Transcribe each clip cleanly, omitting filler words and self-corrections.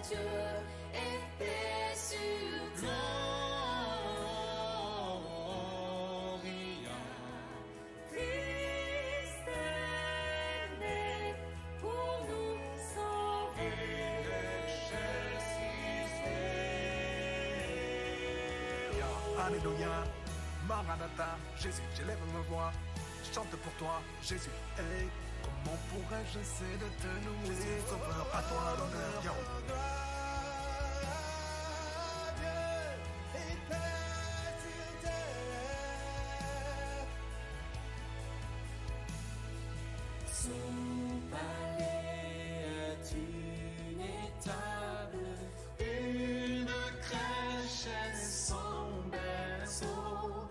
Dieu et paix sur Gloria. Christ est né pour nous sauver. Alléluia, Maranatha, Jésus, j'élève ma voix, je chante pour toi, Jésus, hey, comment pourrais-je cesser de te louer, Jésus, sauveur, à toi l'honneur, yo. Son palais est une étable, Une crèche est son berceau.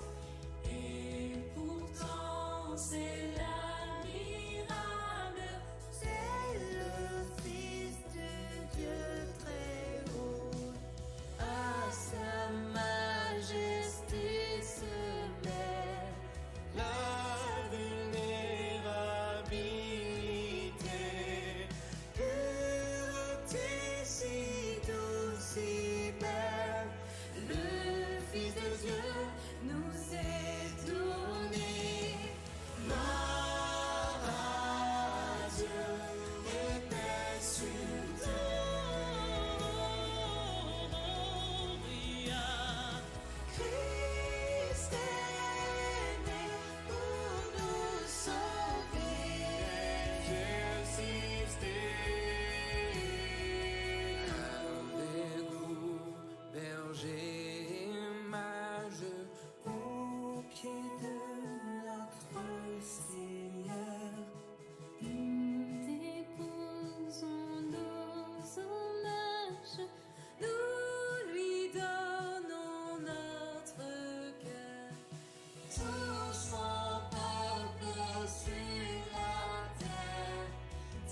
et pourtant c'est l'admirable, c'est le Fils de Dieu très haut. À sa majesté se met La vulnérabilité, pureté si douce, si belle. Le Fils de Dieu nous est donné. Gloire à Dieu et paix sur Gloria. Christ est né pour nous sauver. Avec vous, berger et mage, au pied de notre Seigneur, nous déposons nos hommages, nous lui donnons notre cœur. Tout son peuple sur la terre,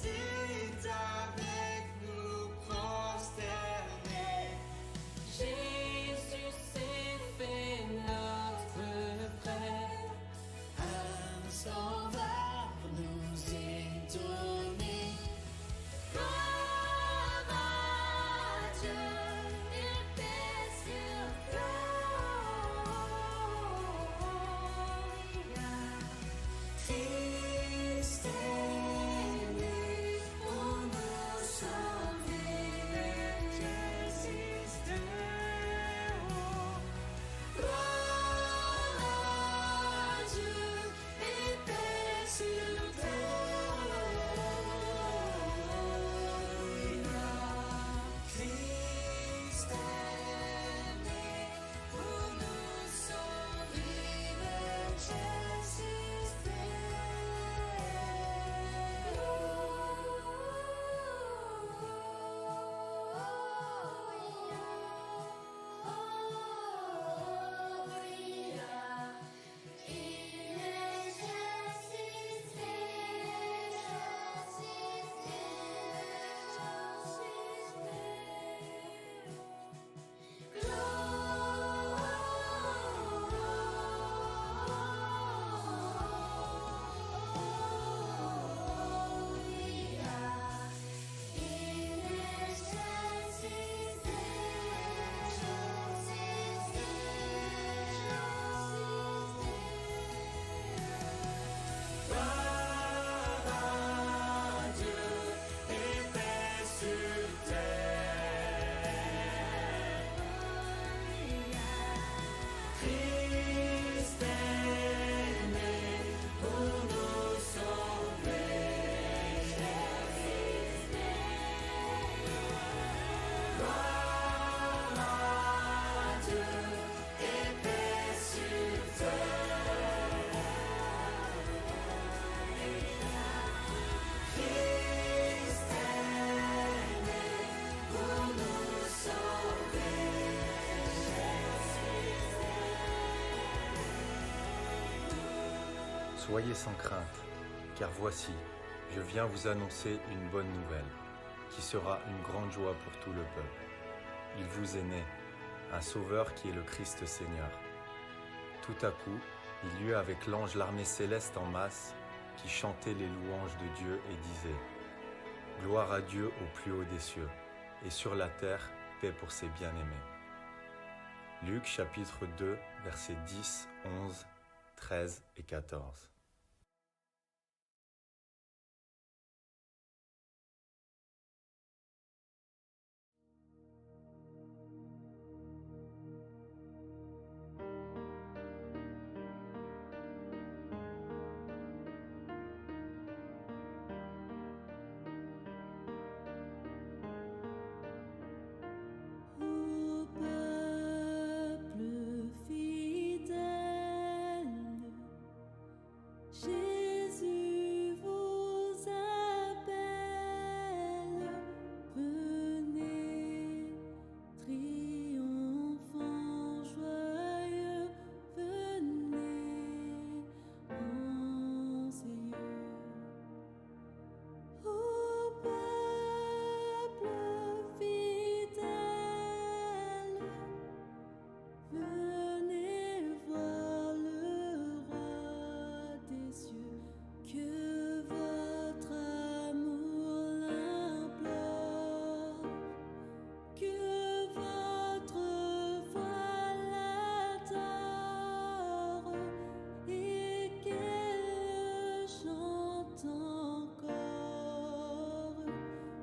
dit avec nous prosterner. Jésus s'est fait notre frère, un sauveur nous est donné. Gloire à Dieu et paix sur Gloria. Christ est né pour nous sauver. Jésus est haut. Gloire à Dieu et paix sur Gloria. Christ est né pour nous sauver. Jésus Soyez sans crainte, car voici, je viens vous annoncer une bonne nouvelle, qui sera une grande joie pour tout le peuple. Il vous est né, un sauveur qui est le Christ Seigneur. Tout à coup, il y eut avec l'ange l'armée céleste en masse, qui chantait les louanges de Dieu et disait « Gloire à Dieu au plus haut des cieux, et sur la terre, paix pour ses bien-aimés. Luc chapitre 2, versets 10, 11, 13 et 14. Ô peuple fidèle, Jésus vous appelle, venez, triomphant joyeux, venez en ses yeux. Ô peuple fidèle, venez voir le roi des cieux, que votre amour l'implore, que votre voix l'adore, et qu'elle chante encore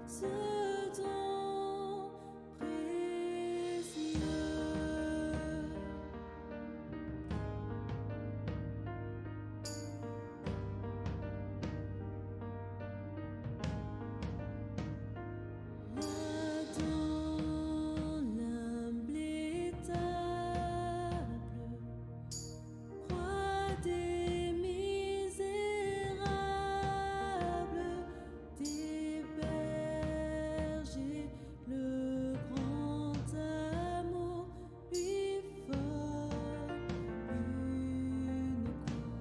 ce don précieux. Là dans l'humble étable, roi des misérables, des bergers, le grand amour lui forme une cour.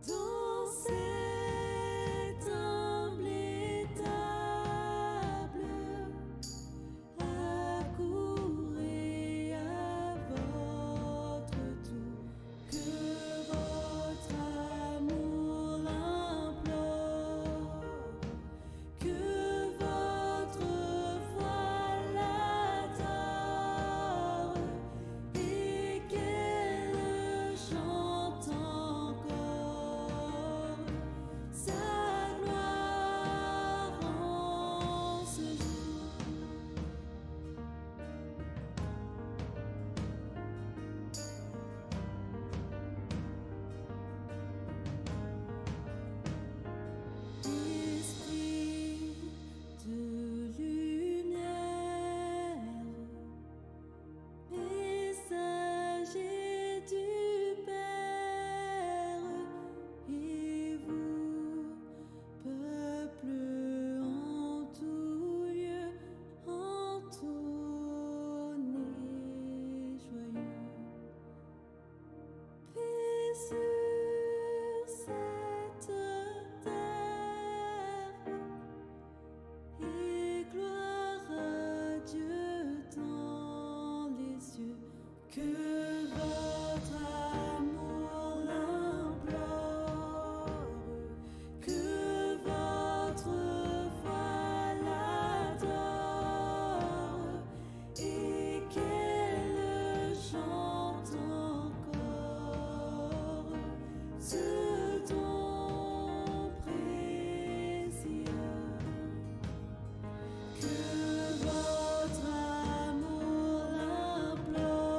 Dans cette humble étable, accourez à votre tour, que votre amour l'implore, que votre voix l'adore, et qu'elle chante encore sa gloire en ce jour. Esprit de lumière, messager du Père, et vous, peuple en tout lieu, entonnez joyeux. Paix sur cette terre, et gloire à Dieu dans les cieux, que votre amour l'implore, que votre voix l'adore, et qu'elle chante encore ce don précieux. Que votre amour l'implore,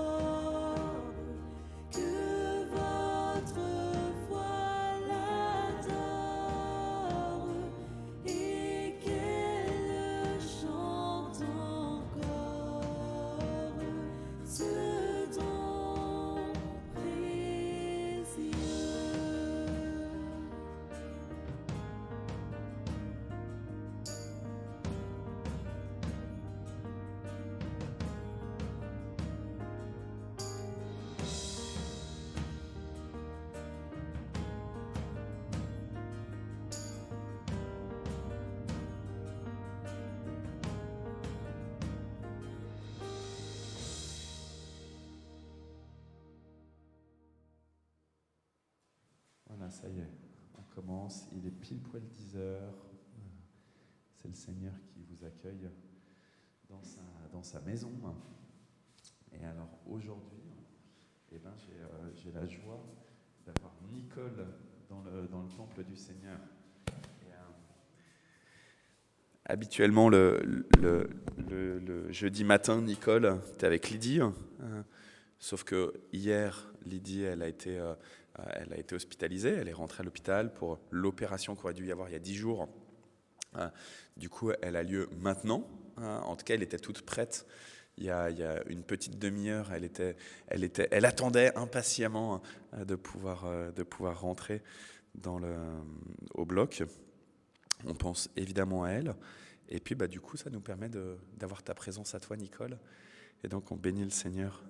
que votre voix l'adore, et qu'elle chante encore ce don précieux. Voilà, ça y est, on commence. Il est pile poil 10 heures. c'est le Seigneur qui vous accueille dans sa maison. Et alors aujourd'hui, eh ben, j'ai la joie d'avoir Nicole dans le temple du Seigneur. Et, habituellement, le jeudi matin, Nicole, tu es avec Lydie. Sauf que hier, Lydie, elle a été hospitalisée. Elle est rentrée à l'hôpital pour l'opération qui aurait dû y avoir il y a 10 jours. Du coup, elle a lieu maintenant. En tout cas, elle était toute prête. Il y a une petite demi-heure, elle attendait impatiemment de pouvoir rentrer au bloc. On pense évidemment à elle. Et puis, du coup, ça nous permet d'avoir ta présence à toi, Nicole. Et donc, on bénit le Seigneur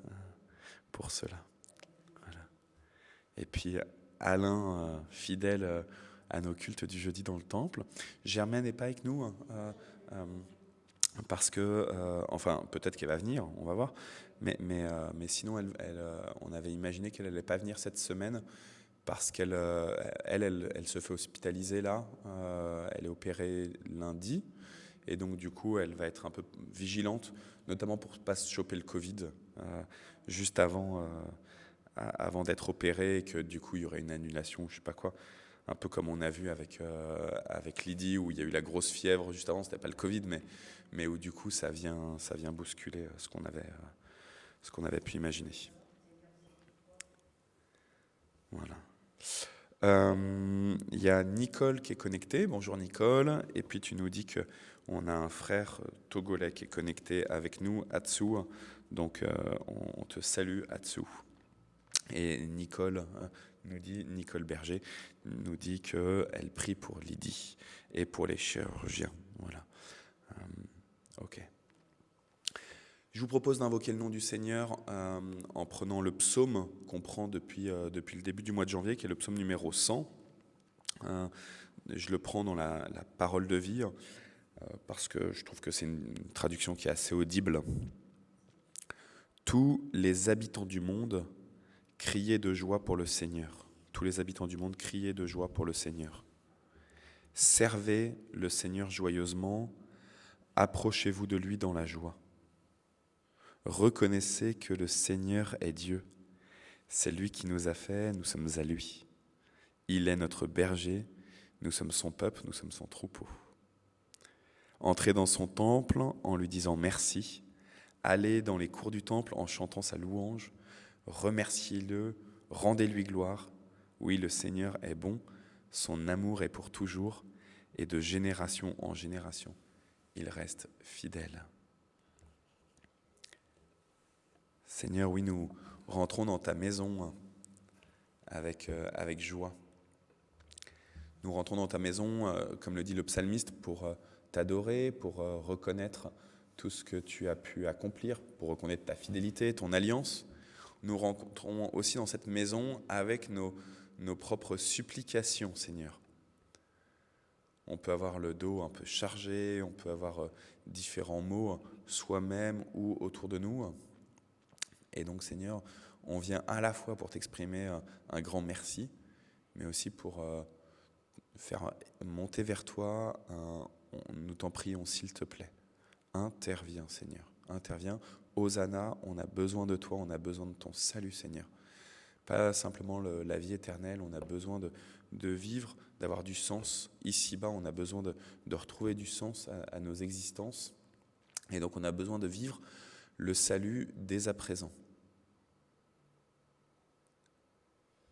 pour cela. Voilà. Et puis, Alain, fidèle à nos cultes du jeudi dans le temple. Germaine n'est pas avec nous. Parce que, peut-être qu'elle va venir, on va voir, mais sinon, on avait imaginé qu'elle n'allait pas venir cette semaine parce qu'elle se fait hospitaliser là, elle est opérée lundi, et donc du coup, elle va être un peu vigilante, notamment pour ne pas se choper le Covid, juste avant d'être opérée, et que du coup, il y aurait une annulation, je ne sais pas quoi. Un peu comme on a vu avec Lydie, où il y a eu la grosse fièvre juste avant, c'était pas le Covid, mais où du coup ça vient bousculer ce qu'on avait pu imaginer. Voilà. Il y a Nicole qui est connectée. Bonjour Nicole. Et puis tu nous dis qu'on a un frère togolais qui est connecté avec nous, Atsu. Donc on te salue, Atsu. Et Nicole Berger nous dit qu'elle prie pour Lydie et pour les chirurgiens. Voilà. Ok. Je vous propose d'invoquer le nom du Seigneur en prenant le psaume qu'on prend depuis le début du mois de janvier, qui est le psaume numéro 100. Je le prends dans la parole de vie parce que je trouve que c'est une traduction qui est assez audible. Tous les habitants du monde criez de joie pour le Seigneur. Tous les habitants du monde, criez de joie pour le Seigneur. Servez le Seigneur joyeusement, approchez-vous de lui dans la joie. Reconnaissez que le Seigneur est Dieu. C'est lui qui nous a fait, nous sommes à lui. Il est notre berger, nous sommes son peuple, nous sommes son troupeau. Entrez dans son temple en lui disant merci. Allez dans les cours du temple en chantant sa louange. Remerciez-le, rendez-lui gloire. Oui, le Seigneur est bon, son amour est pour toujours, et de génération en génération, il reste fidèle. Seigneur, oui, nous rentrons dans ta maison avec joie. Nous rentrons dans ta maison, comme le dit le psalmiste, pour t'adorer, pour reconnaître tout ce que tu as pu accomplir, pour reconnaître ta fidélité, ton alliance. Nous rentrons aussi dans cette maison avec nos propres supplications, Seigneur. On peut avoir le dos un peu chargé, on peut avoir différents mots, soi-même ou autour de nous. Et donc, Seigneur, on vient à la fois pour t'exprimer un grand merci, mais aussi pour faire monter vers toi. Nous t'en prions, s'il te plaît. Interviens, Seigneur. Interviens. Hosanna, on a besoin de toi, on a besoin de ton salut, Seigneur. Pas simplement la vie éternelle, on a besoin de vivre, d'avoir du sens. Ici-bas, on a besoin de retrouver du sens à nos existences. Et donc, on a besoin de vivre le salut dès à présent.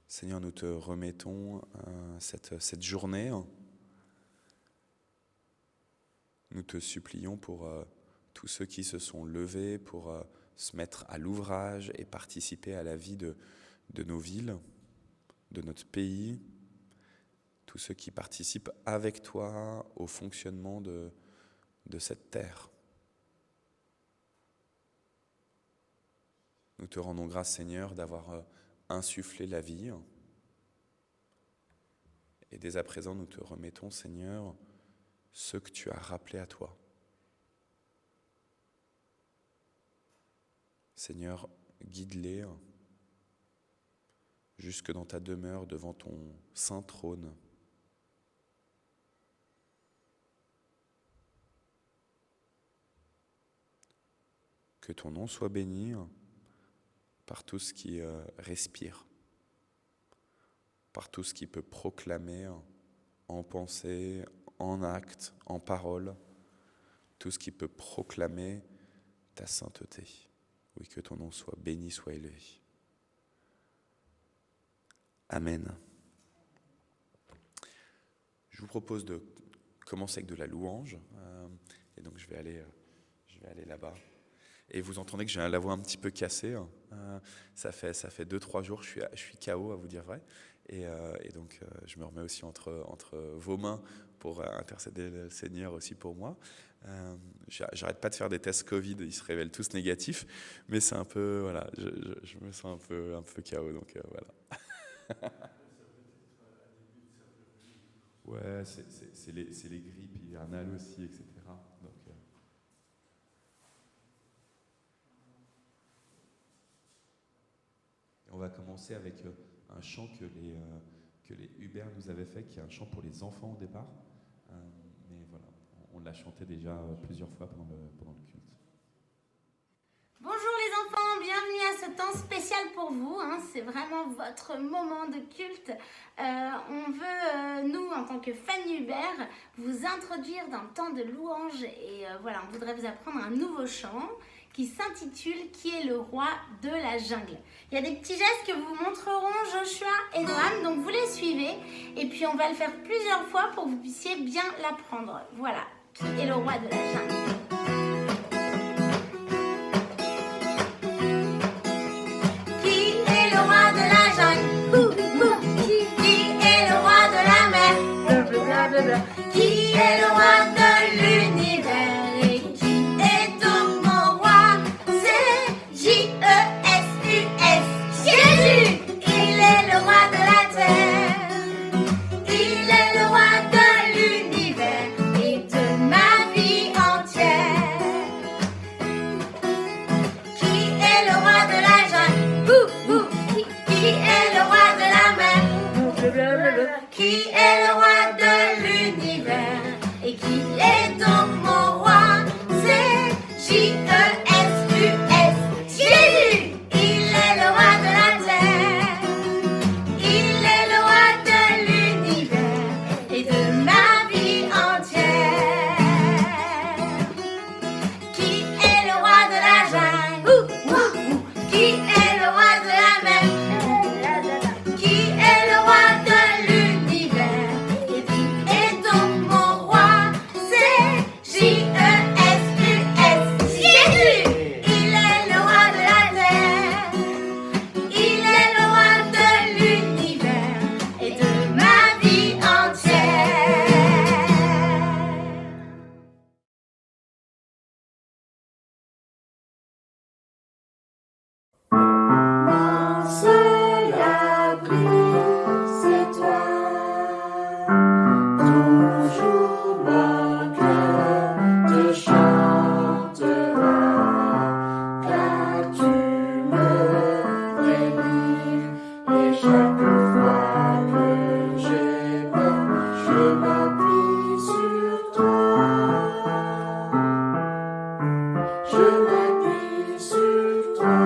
Seigneur, nous te remettons cette journée. Nous te supplions pour tous ceux qui se sont levés pour se mettre à l'ouvrage et participer à la vie de nos villes, de notre pays, tous ceux qui participent avec toi au fonctionnement de cette terre. Nous te rendons grâce, Seigneur, d'avoir insufflé la vie. Et dès à présent, nous te remettons, Seigneur, ceux que tu as rappelés à toi. Seigneur, guide-les jusque dans ta demeure devant ton saint trône. Que ton nom soit béni par tout ce qui respire, par tout ce qui peut proclamer en pensée, en acte, en parole, tout ce qui peut proclamer ta sainteté. Oui, que ton nom soit béni, soit élevé. Amen. Je vous propose de commencer avec de la louange, et donc je vais aller là-bas. Et vous entendez que j'ai la voix un petit peu cassée. Ça fait 2-3 jours, je suis KO à vous dire vrai. Et donc je me remets aussi entre vos mains pour intercéder le Seigneur aussi pour moi. J'arrête pas de faire des tests Covid, ils se révèlent tous négatifs, mais c'est un peu, voilà, je me sens un peu KO, donc voilà. Ouais, c'est les grippes hivernales aussi, etc. Donc, on va commencer avec un chant que les Hubert nous avaient fait, qui est un chant pour les enfants au départ. Mais voilà, on l'a chanté déjà plusieurs fois pendant le culte. Bonjour les enfants, bienvenue à ce temps spécial pour vous, c'est vraiment votre moment de culte. On veut, nous en tant que famille Hubert, vous introduire dans le temps de louange et voilà, on voudrait vous apprendre un nouveau chant qui s'intitule « Qui est le roi de la jungle ». Il y a des petits gestes que vous montreront Joshua et Noam, donc vous les suivez et puis on va le faire plusieurs fois pour que vous puissiez bien l'apprendre. Voilà, qui est le roi de la jungle. Qui est le roi de l'univers et qui est donc mon roi? C'est J-E-S-U-S, Jésus! Il est le roi de la terre, il est le roi de l'univers et de ma vie entière. Qui est le roi de la jungle? Qui est le roi de la mer? Qui est le roi de l'univers et qui est donc mon roi? C'est J-E-S-U-S, Jésus! Il est le roi de la terre, il est le roi de l'univers et de ma vie entière. Qui est le roi de la jungle? Qui est le roi de la mer? Qui est le roi de l'univers et qui est donc mon roi? C'est J-E-S-U-S, Jésus! Il est le roi de la terre, il est le roi de l'univers et de ma vie entière. Mon seul abri, c'est toi. Toujours mon cœur te chantera, car tu me délivres. Et chaque fois que j'ai peur, je m'appuie sur toi. Je m'appuie sur toi.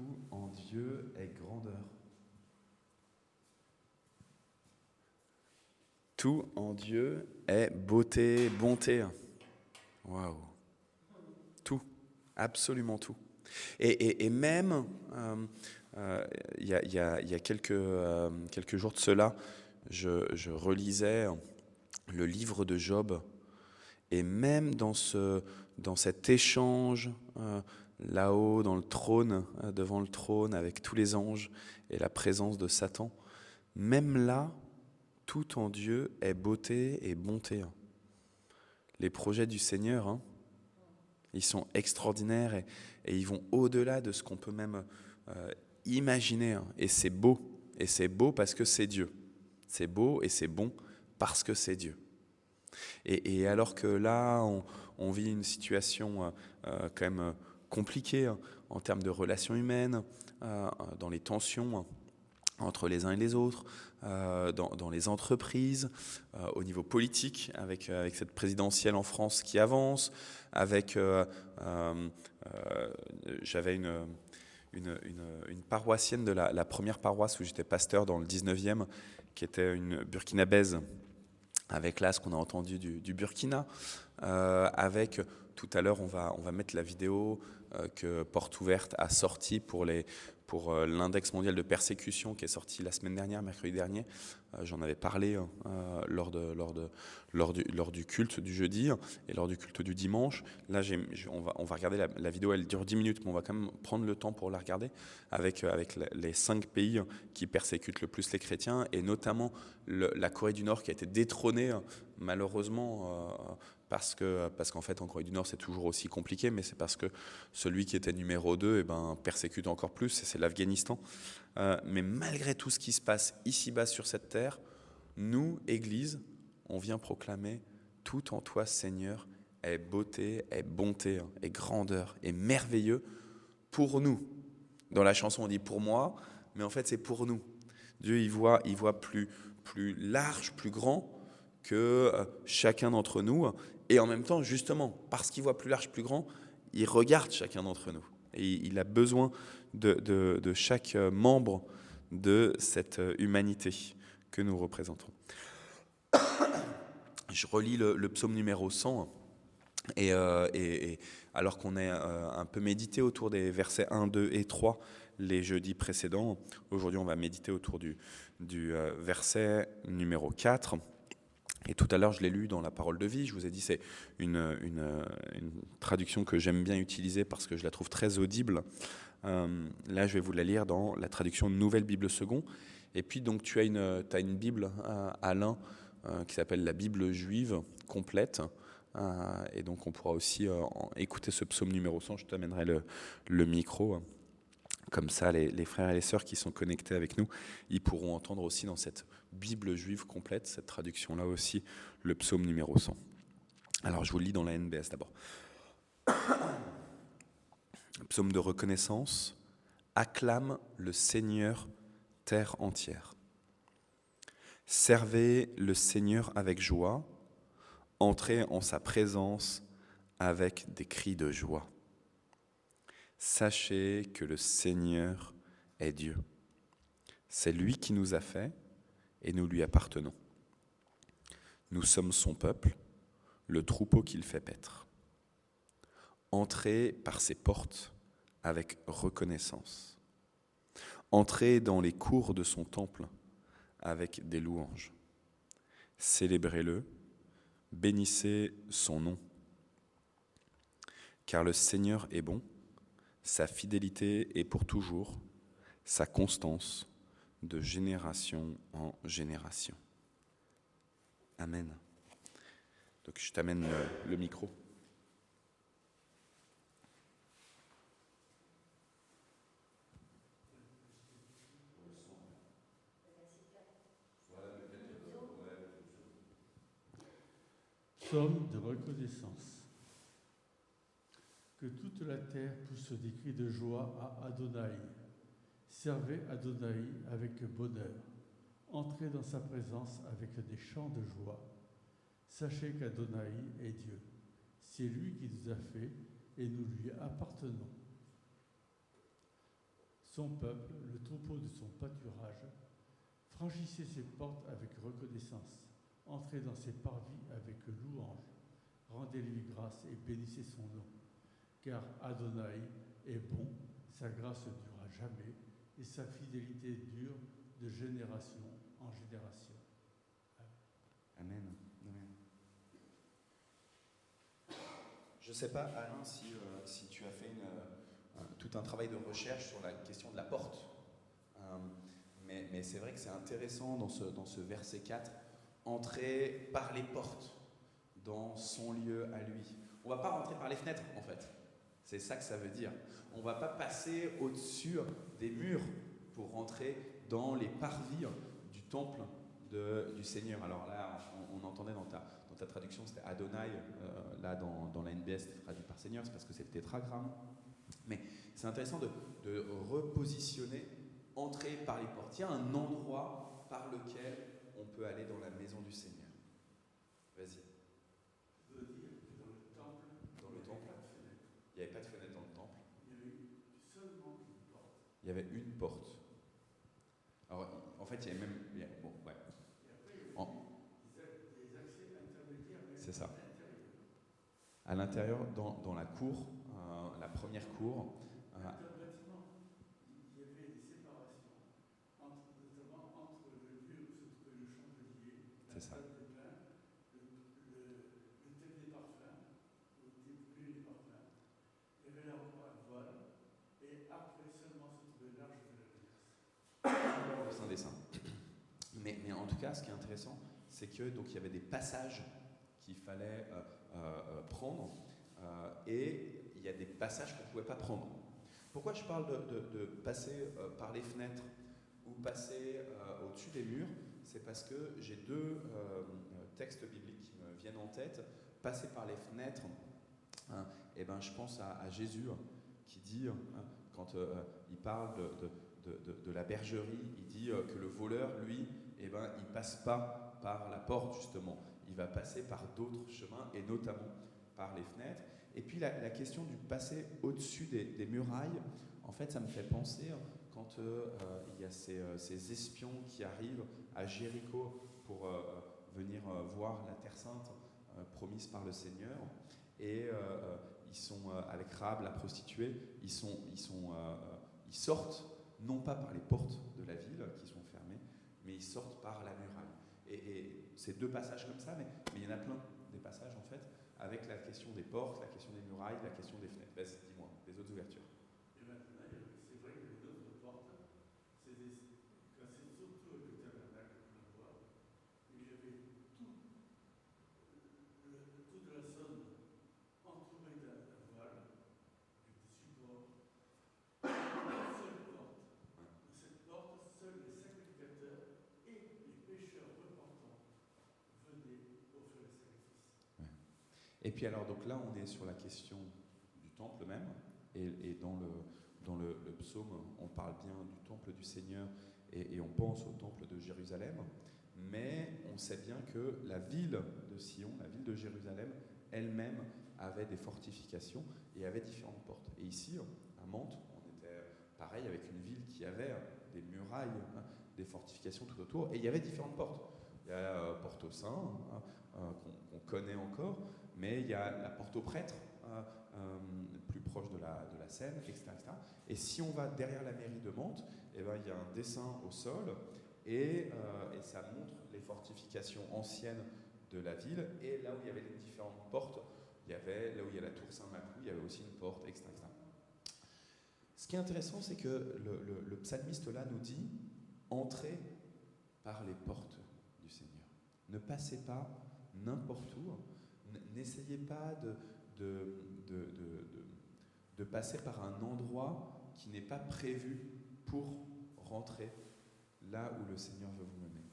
Tout en Dieu est grandeur. Tout en Dieu est beauté, bonté. Waouh. Tout, absolument tout. Et même, il y a quelques jours de cela, je relisais le livre de Job, et même dans cet échange là-haut, dans le trône, devant le trône, avec tous les anges et la présence de Satan, même là, tout en Dieu est beauté et bonté. Les projets du Seigneur, ils sont extraordinaires et ils vont au-delà de ce qu'on peut même imaginer. Et c'est beau. Et c'est beau parce que c'est Dieu. C'est beau et c'est bon parce que c'est Dieu. Et alors que là, on vit une situation quand même compliquée en termes de relations humaines, dans les tensions entre les uns et les autres, dans les entreprises, au niveau politique, avec cette présidentielle en France qui avance, j'avais une paroissienne de la première paroisse où j'étais pasteur dans le 19e, qui était une burkinabèse, avec là ce qu'on a entendu du Burkina, avec tout à l'heure on va mettre la vidéo que Porte Ouverte a sortie pour l'index mondial de persécution qui est sorti la semaine dernière, mercredi dernier. J'en avais parlé lors du culte du jeudi et lors du culte du dimanche. Là, on va regarder la vidéo, elle dure 10 minutes, mais on va quand même prendre le temps pour la regarder avec les 5 pays qui persécutent le plus les chrétiens, et notamment la Corée du Nord qui a été détrônée, malheureusement, parce qu'en fait en Corée du Nord c'est toujours aussi compliqué, mais c'est parce que celui qui était numéro 2 persécute encore plus, et c'est l'Afghanistan. Mais malgré tout ce qui se passe ici-bas sur cette terre, nous, Église, on vient proclamer « Tout en toi, Seigneur, est beauté, est bonté, est grandeur, est merveilleux pour nous ». Dans la chanson, on dit « pour moi », mais en fait, c'est pour nous. Dieu, il voit plus large, plus grand que chacun d'entre nous. Et en même temps, justement, parce qu'il voit plus large, plus grand, il regarde chacun d'entre nous. Et il a besoin de chaque membre de cette humanité que nous représentons. Je relis le psaume numéro 100, et alors qu'on est un peu médité autour des versets 1, 2 et 3 les jeudis précédents, aujourd'hui on va méditer autour du verset numéro 4. Et tout à l'heure, je l'ai lu dans la Parole de vie. Je vous ai dit, c'est une traduction que j'aime bien utiliser parce que je la trouve très audible. Là, je vais vous la lire dans la traduction Nouvelle Bible Second. Et puis, donc, tu as une Bible, Alain, qui s'appelle la Bible juive complète. Et donc, on pourra aussi écouter ce psaume numéro 100. Je t'amènerai le micro. Comme ça, les frères et les sœurs qui sont connectés avec nous, ils pourront entendre aussi dans cette Bible juive complète, cette traduction-là aussi, le psaume numéro 100. Alors, je vous le lis dans la NBS d'abord. Psaume de reconnaissance. Acclame le Seigneur, terre entière. Servez le Seigneur avec joie. Entrez en sa présence avec des cris de joie. Sachez que le Seigneur est Dieu. C'est lui qui nous a fait et nous lui appartenons. Nous sommes son peuple, le troupeau qu'il fait paître. Entrez par ses portes avec reconnaissance. Entrez dans les cours de son temple avec des louanges. Célébrez-le, bénissez son nom. Car le Seigneur est bon, sa fidélité est pour toujours, sa constance de génération en génération. Amen. Donc je t'amène le micro. Psaume de reconnaissance. Que toute la terre pousse des cris de joie à Adonai. Servez Adonai avec bonheur. Entrez dans sa présence avec des chants de joie. Sachez qu'Adonai est Dieu. C'est lui qui nous a fait et nous lui appartenons. son peuple, le troupeau de son pâturage. Franchissez ses portes avec reconnaissance. Entrez dans ses parvis avec louange. Rendez-lui grâce et bénissez son nom. Car Adonai est bon, sa grâce dure à jamais, et sa fidélité dure de génération en génération. Amen. Amen. Je ne sais pas, Alain, si tu as fait tout un travail de recherche sur la question de la porte. Mais c'est vrai que c'est intéressant dans ce verset 4, entrer par les portes dans son lieu à lui. On ne va pas rentrer par les fenêtres, en fait. C'est ça que ça veut dire. On ne va pas passer au-dessus des murs pour rentrer dans les parvis du temple du Seigneur. Alors là, on entendait dans ta traduction, c'était Adonai. Là, dans la NBS, c'était traduit par Seigneur, c'est parce que c'est le tétragramme. Mais c'est intéressant de repositionner, entrer par les portes. Il y a un endroit par lequel on peut aller dans la maison du Seigneur. Vas-y. Je veux dire que dans le temple, Dans le temple, il n'y avait pas de fenêtre dans le temple. il y avait seulement une porte. Il y avait une porte. Alors, en fait, il y avait même... Bon, ouais. Et après, il y En- avait des accès intermédiaires, mais C'est ça. à l'intérieur. À l'intérieur, dans la cour, la première cour, Dans le bâtiment, il y avait des séparations, notamment entre le lieu où se trouvait le chandelier, la C'est ça. table de pain, le thème des parfums, où étaient brûlés les parfums. Il y avait la voile, et après seulement se trouvait l'arche de l'alliance. le Saint des Saints. Mais en tout cas, ce qui est intéressant, c'est que donc il y avait des passages qu'il fallait prendre, et il y a des passages qu'on ne pouvait pas prendre. Pourquoi je parle de passer par les fenêtres ou passer au-dessus des murs? C'est parce que j'ai deux textes bibliques qui me viennent en tête. Passer par les fenêtres, et ben, je pense à Jésus qui dit, quand il parle de la bergerie, il dit que le voleur, lui, eh ben, il ne passe pas par la porte, justement. Il va passer par d'autres chemins, et notamment par les fenêtres. Et puis la question du passer au-dessus des murailles, en fait, ça me fait penser quand il y a ces espions qui arrivent à Jéricho pour venir voir la Terre Sainte promise par le Seigneur. Et ils sont avec Rahab, la prostituée, ils sortent non pas par les portes de la ville qui sont fermées, mais ils sortent par la muraille. Et c'est deux passages comme ça, mais il y en a plein des passages en fait, avec la question des portes, la question des murailles, la question des fenêtres. Vas-y, dis-moi, les autres ouvertures. Et maintenant, c'est vrai que les autres portes, c'est surtout avec le tabernacle qu'on la voit, mais j'avais toute la zone entourée de la voile, avec des supports, une seule porte. Dans cette porte, seuls les sacrificateurs et les pécheurs repentants venaient offrir les sacrifices. Et puis alors, donc là, on est sur la question du temple même, et dans le psaume, on parle bien du temple du Seigneur, et on pense au temple de Jérusalem, mais on sait bien que la ville de Sion, la ville de Jérusalem, elle-même avait des fortifications et avait différentes portes. Et ici, à Mantes, on était pareil avec une ville qui avait des murailles, des fortifications tout autour, et il y avait différentes portes. Il y a Porte aux Saints, qu'on connaît encore, mais il y a la porte aux prêtres, plus proche de la Seine, etc., etc. Et si on va derrière la mairie de Mantes, eh ben, il y a un dessin au sol, et ça montre les fortifications anciennes de la ville, et là où il y avait les différentes portes, il y avait, là où il y a la tour Saint-Maclou, il y avait aussi une porte, etc., etc. Ce qui est intéressant, c'est que le psalmiste là nous dit « Entrez par les portes du Seigneur ». Ne passez pas n'importe où, n'essayez pas de passer par un endroit qui n'est pas prévu pour rentrer là où le Seigneur veut vous mener.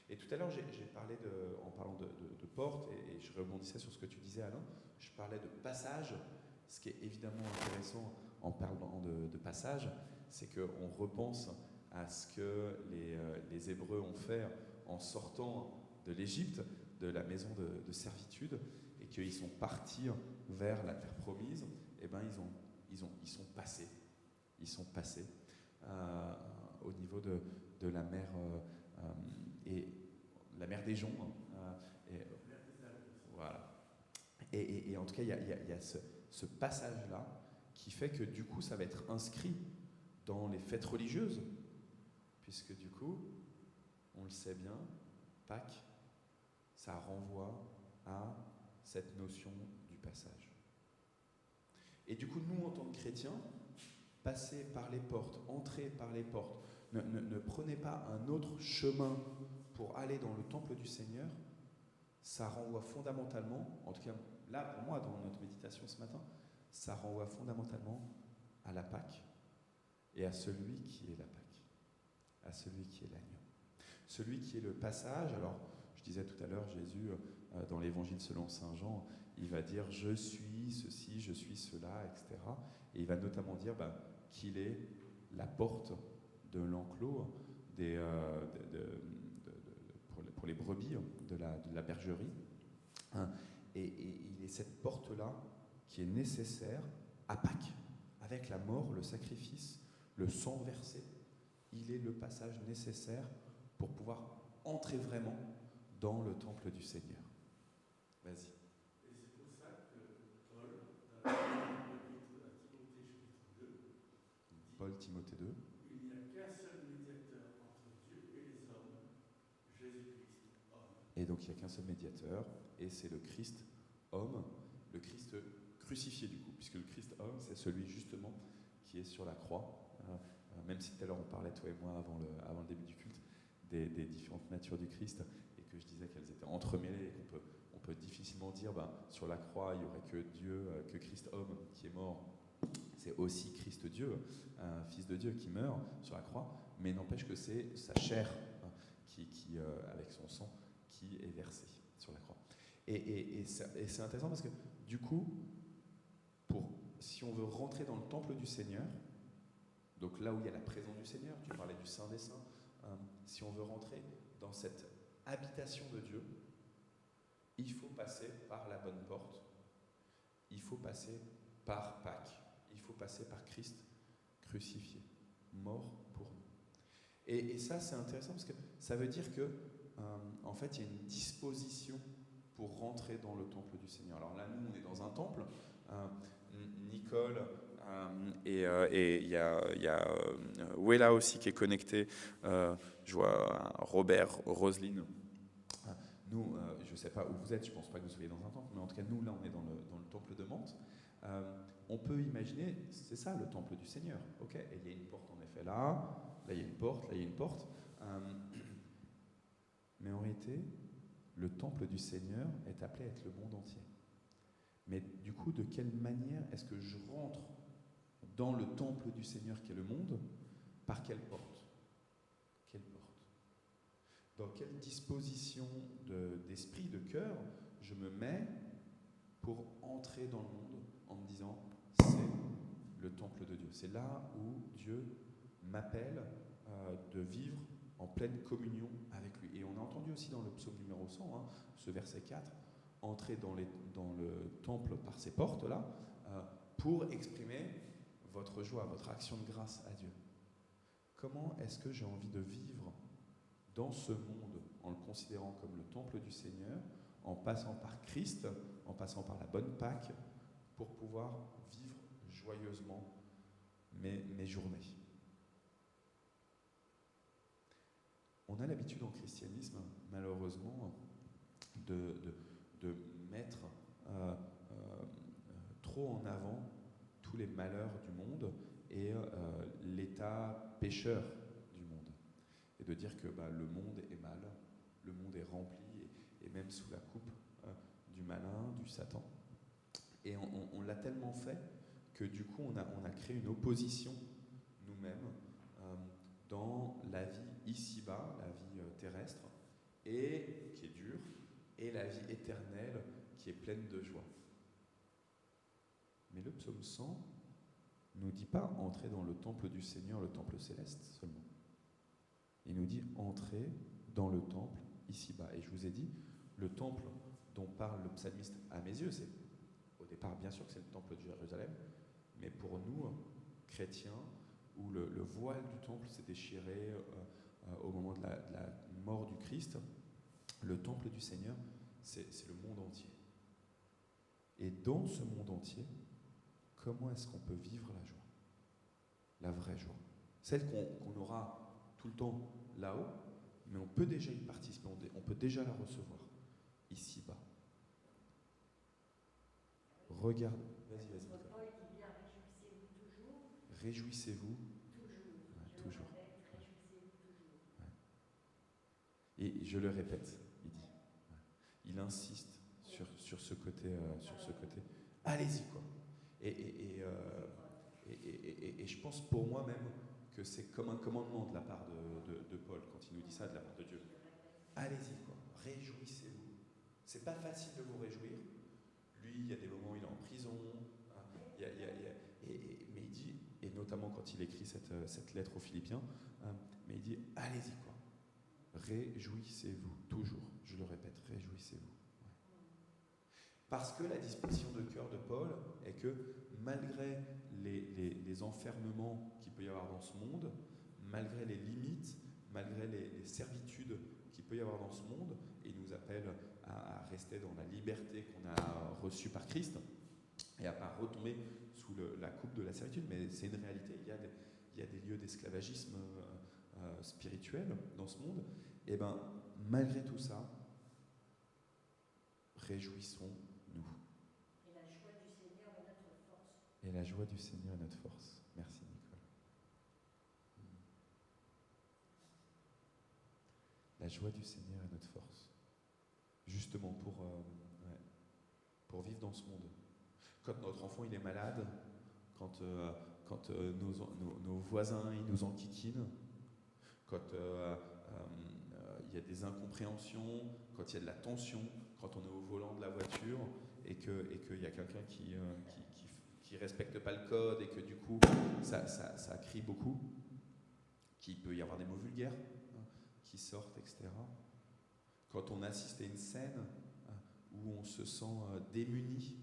Et tout à l'heure, j'ai parlé en parlant de porte, et je rebondissais sur ce que tu disais, Alain, je parlais de passage. Ce qui est évidemment intéressant en parlant de passage, c'est qu'on repense à ce que les Hébreux ont fait en sortant de l'Égypte, de la maison de servitude, et qu'ils sont partis vers la terre promise. Et ben ils sont passés. Ils sont passés. au niveau de la mer et la mer des Joncs. Voilà. Et en tout cas, il y a ce passage-là qui fait que du coup, ça va être inscrit dans les fêtes religieuses, puisque du coup, on le sait bien, Pâques, ça renvoie à cette notion du passage. Et du coup, nous, en tant que chrétiens, passez par les portes, entrez par les portes, ne prenez pas un autre chemin pour aller dans le temple du Seigneur. Ça renvoie fondamentalement, en tout cas là pour moi dans notre méditation ce matin, ça renvoie fondamentalement à la Pâque et à celui qui est la Pâque, à celui qui est l'agneau, celui qui est le passage. Alors je disais tout à l'heure, Jésus dans l'évangile selon saint Jean, il va dire je suis ceci, je suis cela, etc. Et il va notamment dire qu'il est la porte de l'enclos pour les brebis de la bergerie. Et il est cette porte-là qui est nécessaire à Pâques, avec la mort, le sacrifice, le sang versé. Il est le passage nécessaire pour pouvoir entrer vraiment dans le temple du Seigneur. Vas-y. Et c'est pour ça que Paul, dans la l'épître à Timothée chapitre 2, Paul, Timothée 2. il n'y a qu'un seul médiateur entre Dieu et les hommes, Jésus-Christ, homme. Et donc il n'y a qu'un seul médiateur, et c'est le Christ homme, le Christ crucifié du coup, puisque le Christ homme, c'est celui justement qui est sur la croix. Même si tout à l'heure on parlait, toi et moi, avant le début du culte, des différentes natures du Christ, et que je disais qu'elles étaient entremêlées, et qu'on peut difficilement dire, sur la croix, il n'y aurait que Dieu, que Christ homme qui est mort. C'est aussi Christ Dieu, Fils de Dieu qui meurt sur la croix, mais n'empêche que c'est sa chair qui avec son sang, qui est versée sur la croix. Et c'est intéressant parce que du coup, si on veut rentrer dans le temple du Seigneur, donc là où il y a la présence du Seigneur, tu parlais du Saint des Saints, si on veut rentrer dans cette habitation de Dieu, il faut passer par la bonne porte, il faut passer par Pâques, il faut passer par Christ crucifié, mort pour nous. Et ça, c'est intéressant parce que ça veut dire que, en fait, il y a une disposition pour rentrer dans le temple du Seigneur. Alors là, nous, on est dans un temple. Nicole et il y a Wella aussi qui est connecté. Je vois Robert, Roselyne. Nous, je ne sais pas où vous êtes, je ne pense pas que vous soyez dans un temple, mais en tout cas, nous, là, on est dans le temple de Mantes. On peut imaginer, c'est ça le temple du Seigneur. Ok, et il y a une porte en effet là il y a une porte, là il y a une porte. Mais en réalité, le temple du Seigneur est appelé à être le monde entier. Mais du coup, de quelle manière est-ce que je rentre dans le temple du Seigneur qui est le monde? Par quelle porte? Quelle porte? Dans quelle disposition d'esprit, de cœur, je me mets pour entrer dans le monde en me disant c'est le temple de Dieu. C'est là où Dieu m'appelle de vivre en pleine communion avec lui. Et on a entendu aussi dans le psaume numéro 100, ce verset 4, entrer dans le temple par ces portes-là pour exprimer votre joie, votre action de grâce à Dieu. Comment est-ce que j'ai envie de vivre dans ce monde en le considérant comme le temple du Seigneur, en passant par Christ, en passant par la bonne Pâque, pour pouvoir vivre joyeusement mes journées. On a l'habitude en christianisme, malheureusement, de mettre trop en avant tous les malheurs du monde et l'état pécheur du monde. Et de dire que le monde est mal, le monde est rempli, et même sous la coupe du malin, du Satan. Et on l'a tellement fait que du coup on a créé une opposition nous-mêmes dans la vie ici-bas, la vie terrestre, et qui est dure, et la vie éternelle qui est pleine de joie. Mais le psaume 100 nous dit pas entrer dans le temple du Seigneur, le temple céleste seulement. Il nous dit entrer dans le temple ici-bas. Et je vous ai dit, le temple dont parle le psalmiste à mes yeux, c'est au départ bien sûr que c'est le temple de Jérusalem, mais pour nous, chrétiens, où le voile du temple s'est déchiré au moment de la mort du Christ. Le temple du Seigneur, c'est le monde entier. Et dans ce monde entier, comment est-ce qu'on peut vivre la joie? La vraie joie. Celle qu'on aura tout le temps là-haut, mais on peut déjà y participer, on peut déjà la recevoir ici-bas. Regarde, vas-y, Nicolas. Paul dit bien, réjouissez-vous toujours. Réjouissez-vous. Toujours. Ouais, Je toujours. le répète, réjouissez-vous toujours. Et je le répète, il dit. Il insiste sur ce côté. Allez-y, quoi. Et je pense pour moi même que c'est comme un commandement de la part de Paul quand il nous dit ça de la part de Dieu. Allez-y, quoi. Réjouissez-vous. C'est pas facile de vous réjouir. Lui, il y a des moments où il est en prison. Hein, mais il dit, et notamment quand il écrit cette lettre aux Philippiens, hein, mais il dit, allez-y, quoi. Réjouissez-vous, toujours. Je le répète, réjouissez-vous. Ouais. Parce que la disposition de cœur de Paul est que malgré les enfermements qu'il peut y avoir dans ce monde, malgré les limites, malgré les servitudes qu'il peut y avoir dans ce monde, et il nous appelle à rester dans la liberté qu'on a reçue par Christ et à ne pas retomber sous la coupe de la servitude, mais c'est une réalité. Il y a des lieux d'esclavagisme spirituel dans ce monde. Et bien, malgré tout ça, réjouissons-nous. Et la joie du Seigneur est notre force. Et la joie du Seigneur est notre force. Merci, Nicole. La joie du Seigneur est notre force. Justement pour vivre dans ce monde. Quand notre enfant il est malade, quand nos voisins ils nous enquiquinent, quand il y a des incompréhensions, quand il y a de la tension, quand on est au volant de la voiture et qu'il y a quelqu'un qui respecte pas le code et que du coup ça crie beaucoup, qu'il peut y avoir des mots vulgaires qui sortent, etc. Quand on assiste à une scène où on se sent démuni,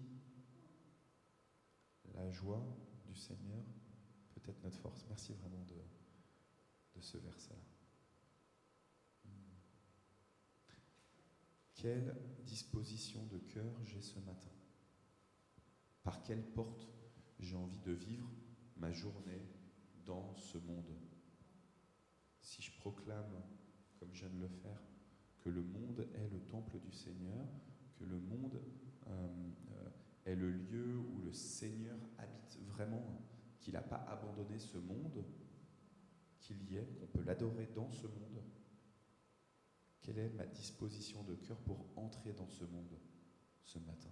la joie du Seigneur peut être notre force. Merci vraiment de ce verset-là. Quelle disposition de cœur j'ai ce matin? Par quelle porte j'ai envie de vivre ma journée dans ce monde? Si je proclame, comme je viens de le faire, que le monde est le temple du Seigneur, que le monde est le lieu où le Seigneur habite vraiment, qu'il n'a pas abandonné ce monde, qu'il y est, qu'on peut l'adorer dans ce monde. Quelle est ma disposition de cœur pour entrer dans ce monde ce matin?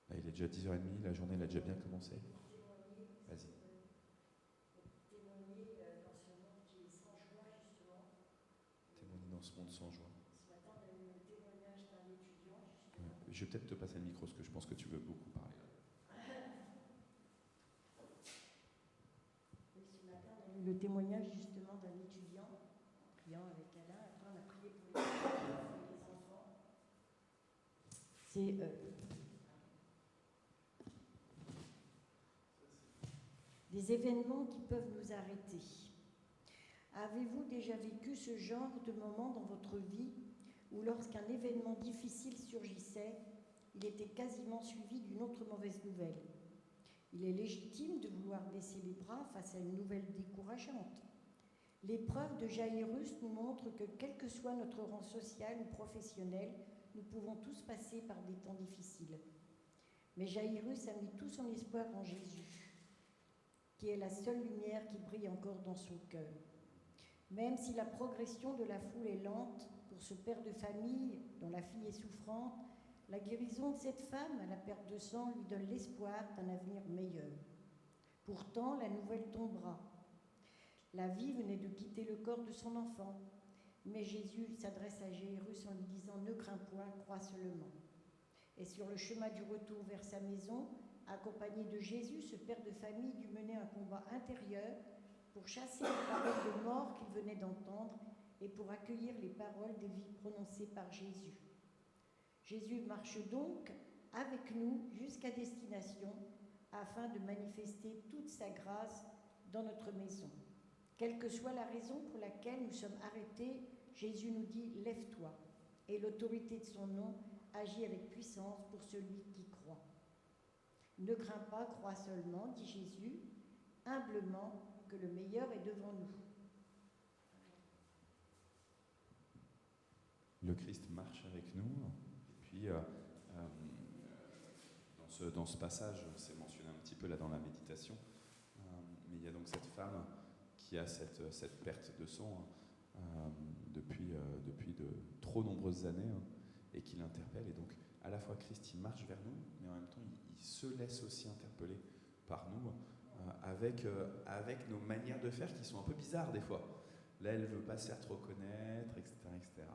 Là, il est déjà 10h30, la journée elle a déjà bien commencé. Vas-y. Témoigner dans ce monde qui est sans joie, justement. Témoigner dans ce monde sans joie. Ce matin, on a eu le témoignage d'un étudiant, justement. Ouais. Je vais peut-être te passer le micro, parce que je pense que tu veux beaucoup parler. Oui, ce matin, on a eu le témoignage, justement, d'un étudiant, en priant avec Alain. Après, on a prié pour les enfants. C'est des événements qui peuvent nous arrêter. Avez-vous déjà vécu ce genre de moment dans votre vie où lorsqu'un événement difficile surgissait, il était quasiment suivi d'une autre mauvaise nouvelle? Il est légitime de vouloir baisser les bras face à une nouvelle décourageante. L'épreuve de Jaïrus nous montre que quel que soit notre rang social ou professionnel, nous pouvons tous passer par des temps difficiles. Mais Jaïrus a mis tout son espoir en Jésus, qui est la seule lumière qui brille encore dans son cœur. Même si la progression de la foule est lente, pour ce père de famille dont la fille est souffrante, la guérison de cette femme à la perte de sang lui donne l'espoir d'un avenir meilleur. Pourtant, la nouvelle tombera. La vie venait de quitter le corps de son enfant, mais Jésus s'adresse à Jaïrus en lui disant « Ne crains point, crois seulement ». Et sur le chemin du retour vers sa maison, accompagné de Jésus, ce père de famille dut mener un combat intérieur pour chasser les paroles de mort qu'il venait d'entendre et pour accueillir les paroles des vies prononcées par Jésus. Jésus marche donc avec nous jusqu'à destination afin de manifester toute sa grâce dans notre maison. Quelle que soit la raison pour laquelle nous sommes arrêtés, Jésus nous dit « Lève-toi » et l'autorité de son nom agit avec puissance pour celui qui croit. Ne crains pas, crois seulement, dit Jésus, humblement, que le meilleur est devant nous. Le Christ marche avec nous. Et puis, dans ce passage, c'est mentionné un petit peu là dans la méditation, mais il y a donc cette femme qui a cette perte de sang depuis de trop nombreuses années et qui l'interpelle. Et donc, à la fois Christ, il marche vers nous, mais en même temps, il se laisse aussi interpeller par nous avec nos manières de faire qui sont un peu bizarres des fois. Là, elle ne veut pas se faire trop connaître, etc. etc.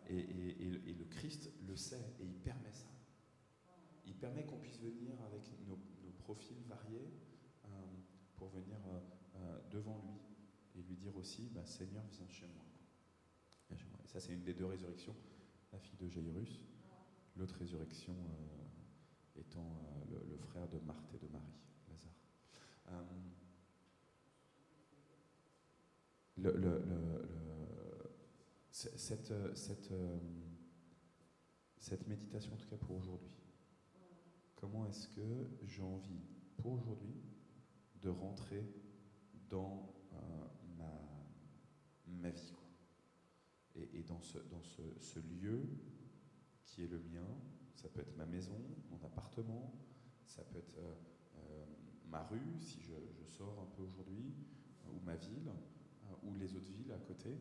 Et le Christ le sait et il permet ça. Il permet qu'on puisse venir avec nos profils variés pour venir devant lui et lui dire aussi « Seigneur, viens chez moi ». Et ça, c'est une des deux résurrections, la fille de Jairus, l'autre résurrection étant le frère de Marthe et de Marie, Lazare. Cette méditation, en tout cas pour aujourd'hui, comment est-ce que j'ai envie, pour aujourd'hui, de rentrer dans ma vie, quoi. Et dans ce lieu qui est le mien, ça peut être ma maison, mon appartement, ça peut être ma rue, si je sors un peu aujourd'hui, ou ma ville, ou les autres villes à côté,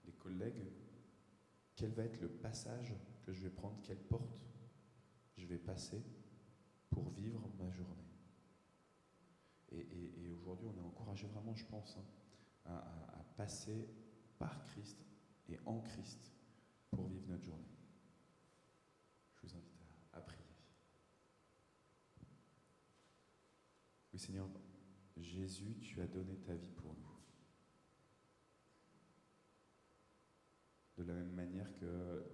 les collègues. Quel va être le passage que je vais prendre, quelle porte je vais passer pour vivre ma journée. Et aujourd'hui, on est encouragé vraiment, je pense, à passer par Christ et en Christ pour vivre notre journée. Je vous invite à prier. Oui, Seigneur, Jésus, tu as donné ta vie pour nous. De la même manière que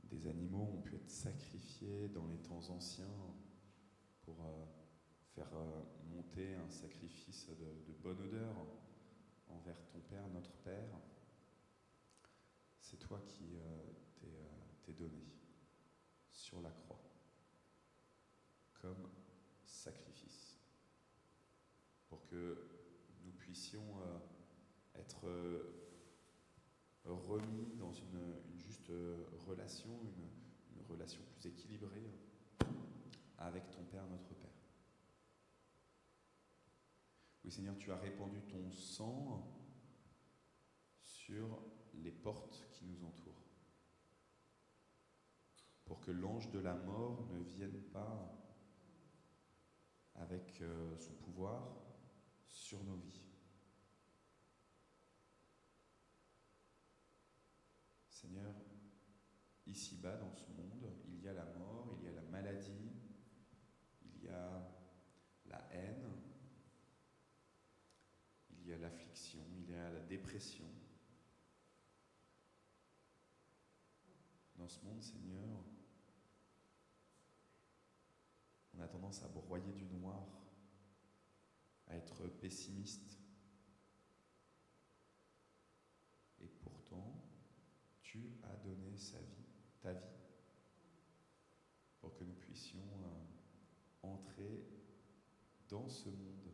des animaux ont pu être sacrifiés dans les temps anciens pour faire monter un sacrifice de bonne odeur envers ton Père, notre Père, c'est toi qui t'es donné sur la croix comme sacrifice pour que nous puissions être remis dans une juste relation, une relation plus équilibrée avec ton Père, notre Père. Oui, Seigneur, tu as répandu ton sang sur les portes qui nous entourent, pour que l'ange de la mort ne vienne pas avec son pouvoir sur nos vies. Seigneur, ici-bas dans ce monde, il y a la mort, il y a la maladie, il y a la haine, il y a l'affliction, il y a la dépression. Dans ce monde, Seigneur, on a tendance à broyer du noir, à être pessimiste. Et pourtant, tu as donné ta vie, pour que nous puissions entrer dans ce monde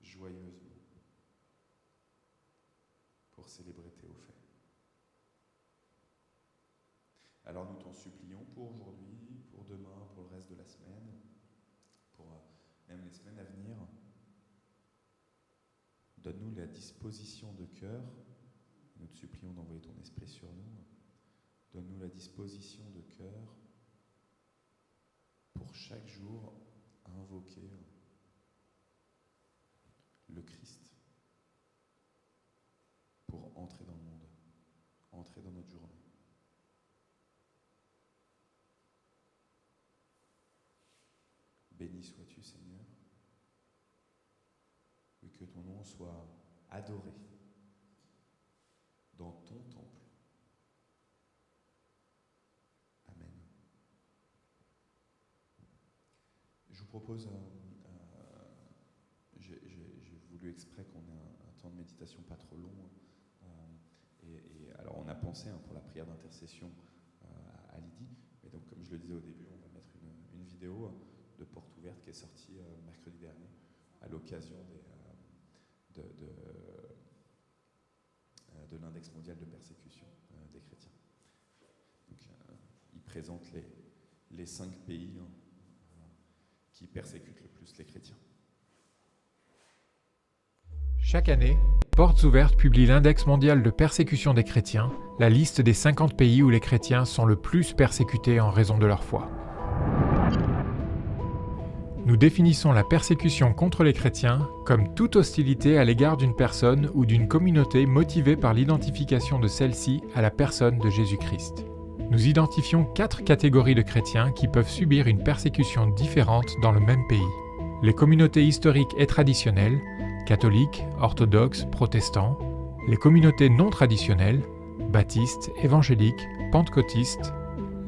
joyeusement, pour célébrer tes hauts faits. Alors nous t'en supplions pour aujourd'hui, pour demain, pour le reste de la semaine, pour même les semaines à venir. Donne-nous la disposition de cœur. Nous te supplions d'envoyer ton esprit sur nous. Donne-nous la disposition de cœur pour chaque jour invoquer le Christ pour entrer dans le monde, entrer dans notre journée. Béni sois-tu, Seigneur. Oui, que ton nom soit adoré dans ton temple. Amen. Je vous propose propose, j'ai voulu exprès qu'on ait un temps de méditation pas trop long. Et alors on a pensé pour la prière d'intercession à Lydie, mais donc comme je le disais au début, on va mettre une vidéo de Porte Ouverte qui est sortie mercredi dernier à l'occasion de l'index mondial de persécution des chrétiens. Donc, il présente les 5 pays qui persécutent le plus les chrétiens. Chaque année, Portes Ouvertes publie l'index mondial de persécution des chrétiens, la liste des 50 pays où les chrétiens sont le plus persécutés en raison de leur foi. Nous définissons la persécution contre les chrétiens comme toute hostilité à l'égard d'une personne ou d'une communauté motivée par l'identification de celle-ci à la personne de Jésus-Christ. Nous identifions 4 catégories de chrétiens qui peuvent subir une persécution différente dans le même pays. Les communautés historiques et traditionnelles, catholiques, orthodoxes, protestants, les communautés non traditionnelles, baptistes, évangéliques, pentecôtistes,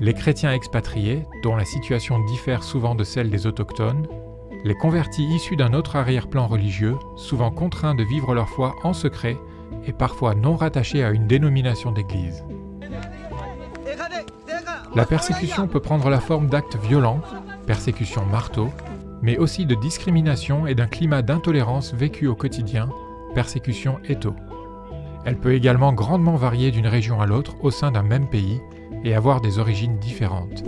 les chrétiens expatriés, dont la situation diffère souvent de celle des autochtones, les convertis issus d'un autre arrière-plan religieux, souvent contraints de vivre leur foi en secret et parfois non rattachés à une dénomination d'église. La persécution peut prendre la forme d'actes violents, persécution marteau, mais aussi de discrimination et d'un climat d'intolérance vécu au quotidien, persécution étau. Elle peut également grandement varier d'une région à l'autre au sein d'un même pays et avoir des origines différentes.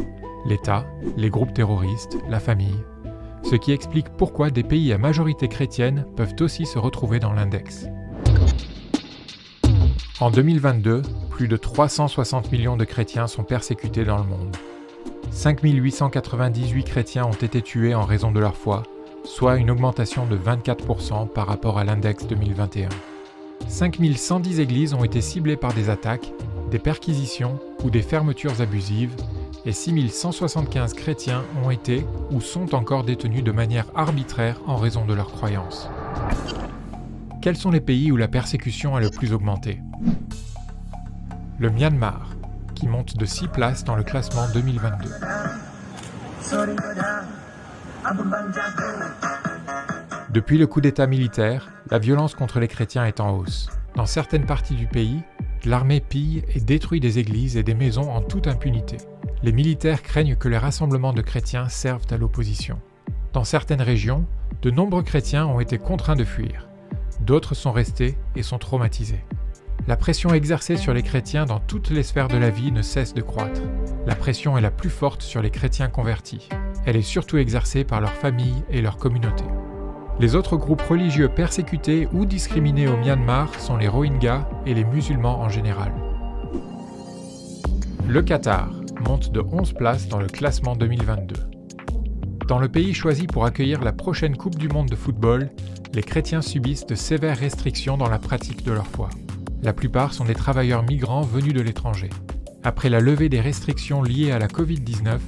L'État, les groupes terroristes, la famille. Ce qui explique pourquoi des pays à majorité chrétienne peuvent aussi se retrouver dans l'index. En 2022, plus de 360 millions de chrétiens sont persécutés dans le monde. 5 898 chrétiens ont été tués en raison de leur foi, soit une augmentation de 24% par rapport à l'index 2021. 5 110 églises ont été ciblées par des attaques, des perquisitions ou des fermetures abusives, et 6 175 chrétiens ont été ou sont encore détenus de manière arbitraire en raison de leurs croyances. Quels sont les pays où la persécution a le plus augmenté ? Le Myanmar, qui monte de 6 places dans le classement 2022. Depuis le coup d'État militaire, la violence contre les chrétiens est en hausse. Dans certaines parties du pays, l'armée pille et détruit des églises et des maisons en toute impunité. Les militaires craignent que les rassemblements de chrétiens servent à l'opposition. Dans certaines régions, de nombreux chrétiens ont été contraints de fuir. D'autres sont restés et sont traumatisés. La pression exercée sur les chrétiens dans toutes les sphères de la vie ne cesse de croître. La pression est la plus forte sur les chrétiens convertis. Elle est surtout exercée par leurs familles et leurs communautés. Les autres groupes religieux persécutés ou discriminés au Myanmar sont les Rohingyas et les musulmans en général. Le Qatar monte de 11 places dans le classement 2022. Dans le pays choisi pour accueillir la prochaine Coupe du Monde de football, les chrétiens subissent de sévères restrictions dans la pratique de leur foi. La plupart sont des travailleurs migrants venus de l'étranger. Après la levée des restrictions liées à la Covid-19,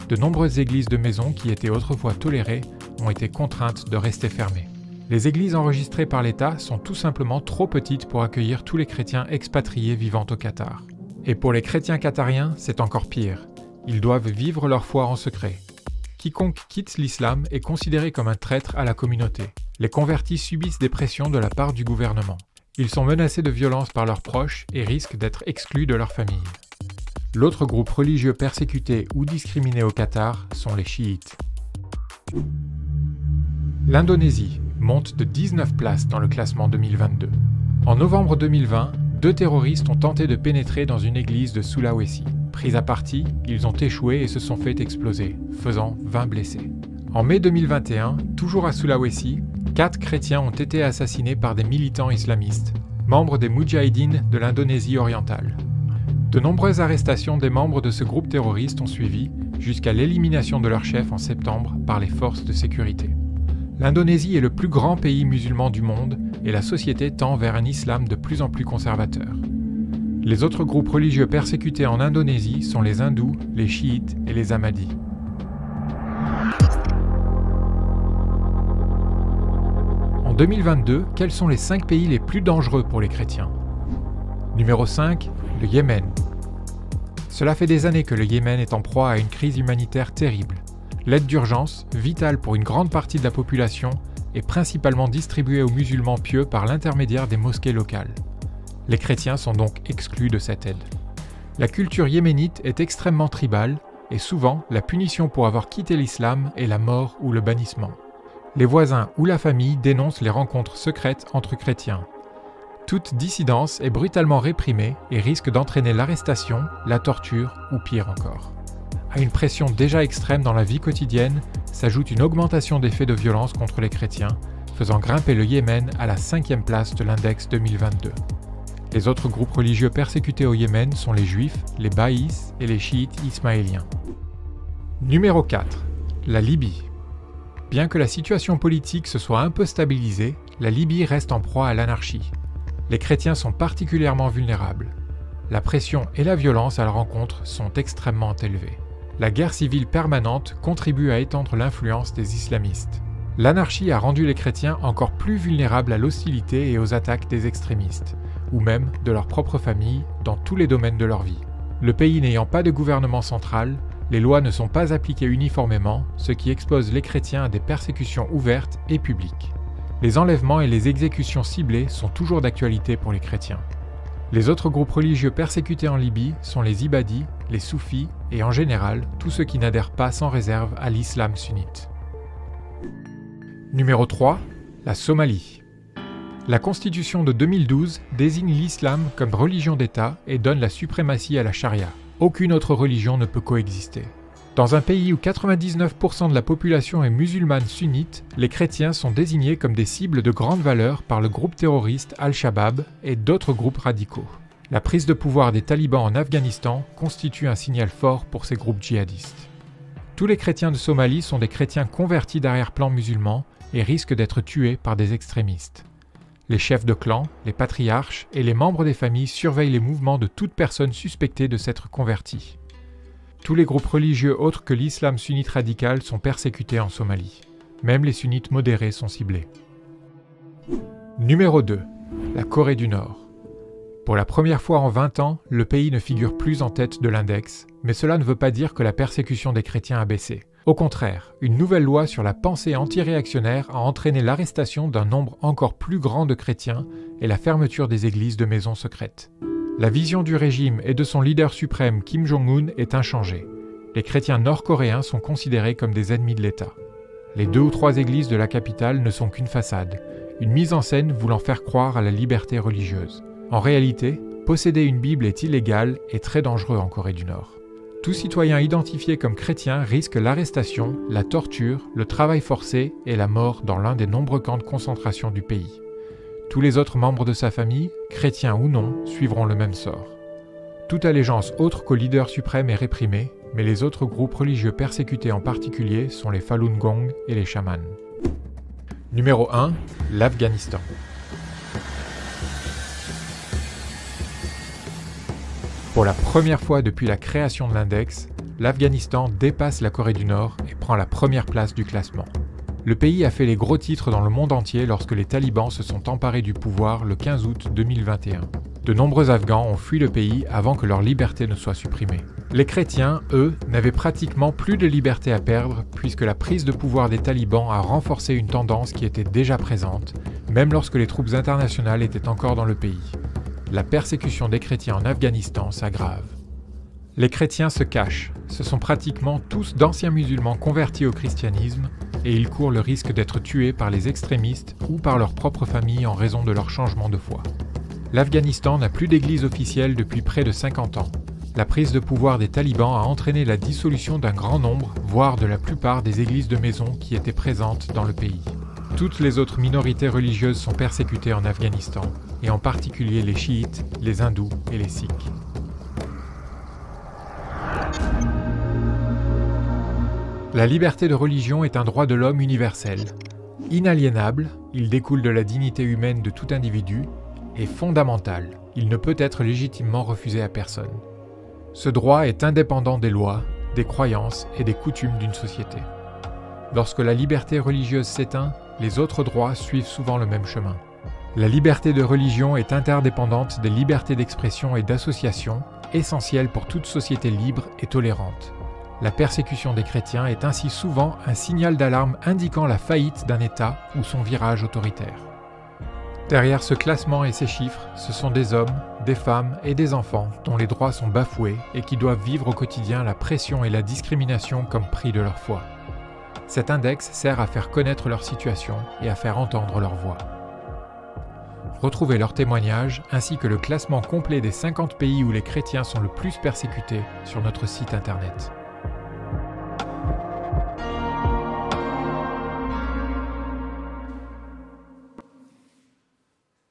de nombreuses églises de maison qui étaient autrefois tolérées ont été contraintes de rester fermées. Les églises enregistrées par l'État sont tout simplement trop petites pour accueillir tous les chrétiens expatriés vivant au Qatar. Et pour les chrétiens qatariens, c'est encore pire. Ils doivent vivre leur foi en secret. Quiconque quitte l'islam est considéré comme un traître à la communauté. Les convertis subissent des pressions de la part du gouvernement. Ils sont menacés de violence par leurs proches et risquent d'être exclus de leur famille. L'autre groupe religieux persécuté ou discriminé au Qatar sont les chiites. L'Indonésie monte de 19 places dans le classement 2022. En novembre 2020, 2 terroristes ont tenté de pénétrer dans une église de Sulawesi. Pris à partie, ils ont échoué et se sont fait exploser, faisant 20 blessés. En mai 2021, toujours à Sulawesi, 4 chrétiens ont été assassinés par des militants islamistes, membres des Moudjahidines de l'Indonésie orientale. De nombreuses arrestations des membres de ce groupe terroriste ont suivi, jusqu'à l'élimination de leur chef en septembre par les forces de sécurité. L'Indonésie est le plus grand pays musulman du monde et la société tend vers un islam de plus en plus conservateur. Les autres groupes religieux persécutés en Indonésie sont les hindous, les chiites et les ahmadis. En 2022, quels sont les 5 pays les plus dangereux pour les chrétiens ? Numéro 5, le Yémen. Cela fait des années que le Yémen est en proie à une crise humanitaire terrible. L'aide d'urgence, vitale pour une grande partie de la population, est principalement distribuée aux musulmans pieux par l'intermédiaire des mosquées locales. Les chrétiens sont donc exclus de cette aide. La culture yéménite est extrêmement tribale et souvent la punition pour avoir quitté l'islam est la mort ou le bannissement. Les voisins ou la famille dénoncent les rencontres secrètes entre chrétiens. Toute dissidence est brutalement réprimée et risque d'entraîner l'arrestation, la torture ou pire encore. À une pression déjà extrême dans la vie quotidienne s'ajoute une augmentation des faits de violence contre les chrétiens, faisant grimper le Yémen à la 5e place de l'index 2022. Les autres groupes religieux persécutés au Yémen sont les Juifs, les Baïs et les Chiites ismaéliens. Numéro 4. La Libye. Bien que la situation politique se soit un peu stabilisée, la Libye reste en proie à l'anarchie. Les chrétiens sont particulièrement vulnérables. La pression et la violence à leur encontre sont extrêmement élevées. La guerre civile permanente contribue à étendre l'influence des islamistes. L'anarchie a rendu les chrétiens encore plus vulnérables à l'hostilité et aux attaques des extrémistes, ou même de leur propre famille dans tous les domaines de leur vie. Le pays n'ayant pas de gouvernement central, les lois ne sont pas appliquées uniformément, ce qui expose les chrétiens à des persécutions ouvertes et publiques. Les enlèvements et les exécutions ciblées sont toujours d'actualité pour les chrétiens. Les autres groupes religieux persécutés en Libye sont les ibadis, les soufis et en général tous ceux qui n'adhèrent pas sans réserve à l'islam sunnite. Numéro 3. La Somalie. La Constitution de 2012 désigne l'islam comme religion d'État et donne la suprématie à la charia. Aucune autre religion ne peut coexister. Dans un pays où 99% de la population est musulmane sunnite, les chrétiens sont désignés comme des cibles de grande valeur par le groupe terroriste Al-Shabaab et d'autres groupes radicaux. La prise de pouvoir des talibans en Afghanistan constitue un signal fort pour ces groupes djihadistes. Tous les chrétiens de Somalie sont des chrétiens convertis d'arrière-plan musulmans et risquent d'être tués par des extrémistes. Les chefs de clan, les patriarches et les membres des familles surveillent les mouvements de toute personne suspectée de s'être convertie. Tous les groupes religieux autres que l'islam sunnite radical sont persécutés en Somalie. Même les sunnites modérés sont ciblés. Numéro 2. La Corée du Nord. Pour la première fois en 20 ans, le pays ne figure plus en tête de l'index, mais cela ne veut pas dire que la persécution des chrétiens a baissé. Au contraire, une nouvelle loi sur la pensée anti-réactionnaire a entraîné l'arrestation d'un nombre encore plus grand de chrétiens et la fermeture des églises de maisons secrètes. La vision du régime et de son leader suprême Kim Jong-un est inchangée. Les chrétiens nord-coréens sont considérés comme des ennemis de l'État. Les 2 ou 3 églises de la capitale ne sont qu'une façade, une mise en scène voulant faire croire à la liberté religieuse. En réalité, posséder une Bible est illégal et très dangereux en Corée du Nord. Tout citoyen identifié comme chrétien risque l'arrestation, la torture, le travail forcé et la mort dans l'un des nombreux camps de concentration du pays. Tous les autres membres de sa famille, chrétiens ou non, suivront le même sort. Toute allégeance autre qu'au leader suprême est réprimée, mais les autres groupes religieux persécutés en particulier sont les Falun Gong et les chamans. Numéro 1. L'Afghanistan. Pour la première fois depuis la création de l'index, l'Afghanistan dépasse la Corée du Nord et prend la première place du classement. Le pays a fait les gros titres dans le monde entier lorsque les talibans se sont emparés du pouvoir le 15 août 2021. De nombreux Afghans ont fui le pays avant que leur liberté ne soit supprimée. Les chrétiens, eux, n'avaient pratiquement plus de liberté à perdre puisque la prise de pouvoir des talibans a renforcé une tendance qui était déjà présente, même lorsque les troupes internationales étaient encore dans le pays. La persécution des chrétiens en Afghanistan s'aggrave. Les chrétiens se cachent, ce sont pratiquement tous d'anciens musulmans convertis au christianisme et ils courent le risque d'être tués par les extrémistes ou par leur propre famille en raison de leur changement de foi. L'Afghanistan n'a plus d'église officielle depuis près de 50 ans. La prise de pouvoir des talibans a entraîné la dissolution d'un grand nombre, voire de la plupart des églises de maison qui étaient présentes dans le pays. Toutes les autres minorités religieuses sont persécutées en Afghanistan, et en particulier les chiites, les hindous et les sikhs. La liberté de religion est un droit de l'homme universel. Inaliénable, il découle de la dignité humaine de tout individu, et fondamental, il ne peut être légitimement refusé à personne. Ce droit est indépendant des lois, des croyances et des coutumes d'une société. Lorsque la liberté religieuse s'éteint, les autres droits suivent souvent le même chemin. La liberté de religion est interdépendante des libertés d'expression et d'association, essentielles pour toute société libre et tolérante. La persécution des chrétiens est ainsi souvent un signal d'alarme indiquant la faillite d'un État ou son virage autoritaire. Derrière ce classement et ces chiffres, ce sont des hommes, des femmes et des enfants dont les droits sont bafoués et qui doivent vivre au quotidien la pression et la discrimination comme prix de leur foi. Cet index sert à faire connaître leur situation et à faire entendre leur voix. Retrouvez leurs témoignages ainsi que le classement complet des 50 pays où les chrétiens sont le plus persécutés sur notre site internet.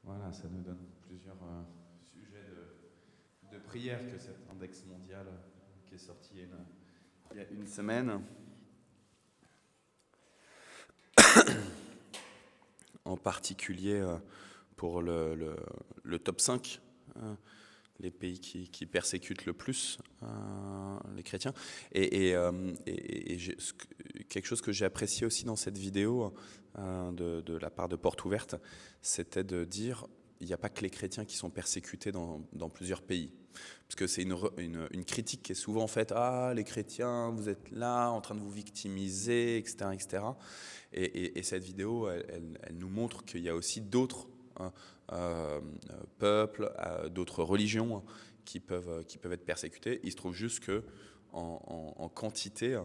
Voilà, ça nous donne plusieurs sujets de prière que cet index mondial qui est sorti il y a une semaine. En particulier pour le top 5, les pays qui persécutent le plus les chrétiens. Et quelque chose que j'ai apprécié aussi dans cette vidéo de la part de Porte Ouverte, c'était de dire il n'y a pas que les chrétiens qui sont persécutés dans plusieurs pays. Parce que c'est une critique qui est souvent faite, les chrétiens, vous êtes là en train de vous victimiser, etc. etc. Et cette vidéo, elle nous montre qu'il y a aussi d'autres peuples, d'autres religions qui peuvent être persécutés. Il se trouve juste que en quantité,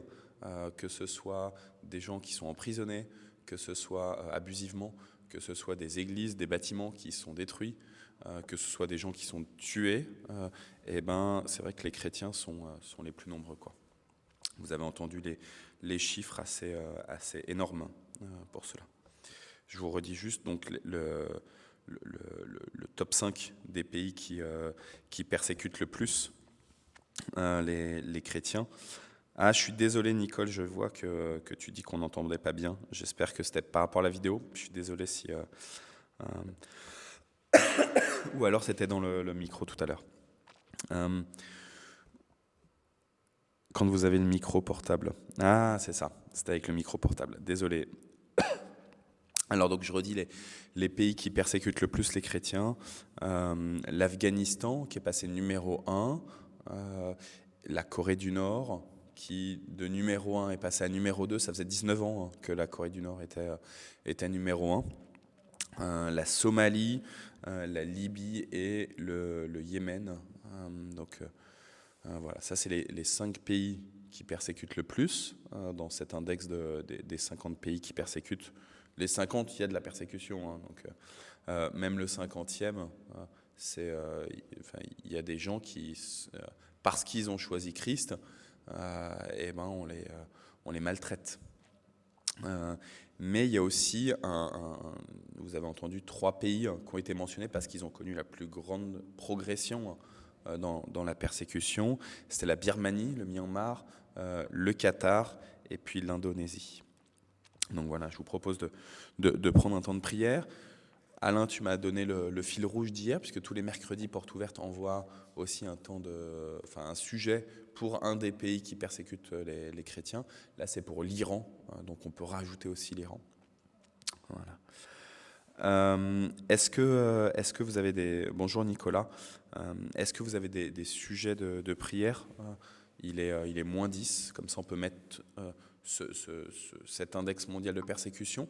que ce soit des gens qui sont emprisonnés, que ce soit abusivement, que ce soit des églises, des bâtiments qui sont détruits, que ce soit des gens qui sont tués, c'est vrai que les chrétiens sont les plus nombreux, quoi. Vous avez entendu les chiffres assez énormes pour cela. Je vous redis juste donc le top 5 des pays qui persécutent le plus les chrétiens. Je suis désolé Nicole, je vois que tu dis qu'on n'entendait pas bien. J'espère que c'était par rapport à la vidéo. Je suis désolé si... ou alors c'était dans le micro tout à l'heure. Quand vous avez le micro portable. C'est ça, c'était avec le micro portable. Désolé. Alors donc je redis les pays qui persécutent le plus les chrétiens. L'Afghanistan qui est passé numéro 1. La Corée du Nord qui de numéro 1 est passé à numéro 2. Ça faisait 19 ans que la Corée du Nord était numéro 1. La Somalie, la Libye et le Yémen. Voilà, ça c'est les 5 pays qui persécutent le plus dans cet index des 50 pays qui persécutent. Les 50, il y a de la persécution, donc même le 50e, il y a des gens qui, parce qu'ils ont choisi Christ, on les maltraite. Mais il y a aussi, vous avez entendu 3 pays qui ont été mentionnés parce qu'ils ont connu la plus grande progression dans la persécution. C'était la Birmanie, le Myanmar, le Qatar et puis l'Indonésie. Donc voilà, je vous propose de prendre un temps de prière. Alain, tu m'as donné le fil rouge d'hier, puisque tous les mercredis, Porte Ouverte envoie aussi un sujet pour un des pays qui persécutent les chrétiens. Là, c'est pour l'Iran, donc on peut rajouter aussi l'Iran. Voilà. Est-ce que vous avez des... Bonjour Nicolas. Est-ce que vous avez des sujets de prière ? Il est moins 10, comme ça on peut mettre... cet index mondial de persécution.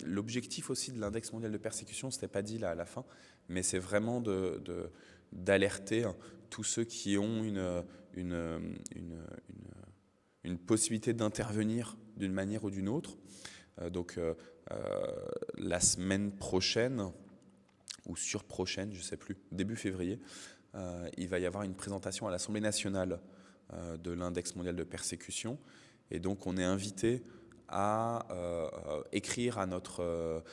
L'objectif aussi de l'index mondial de persécution, ce n'était pas dit là à la fin, mais c'est vraiment d'alerter tous ceux qui ont une possibilité d'intervenir d'une manière ou d'une autre. La semaine prochaine, ou surprochaine, je ne sais plus, début février, il va y avoir une présentation à l'Assemblée nationale de l'index mondial de persécution. Et donc, on est invité à écrire à notre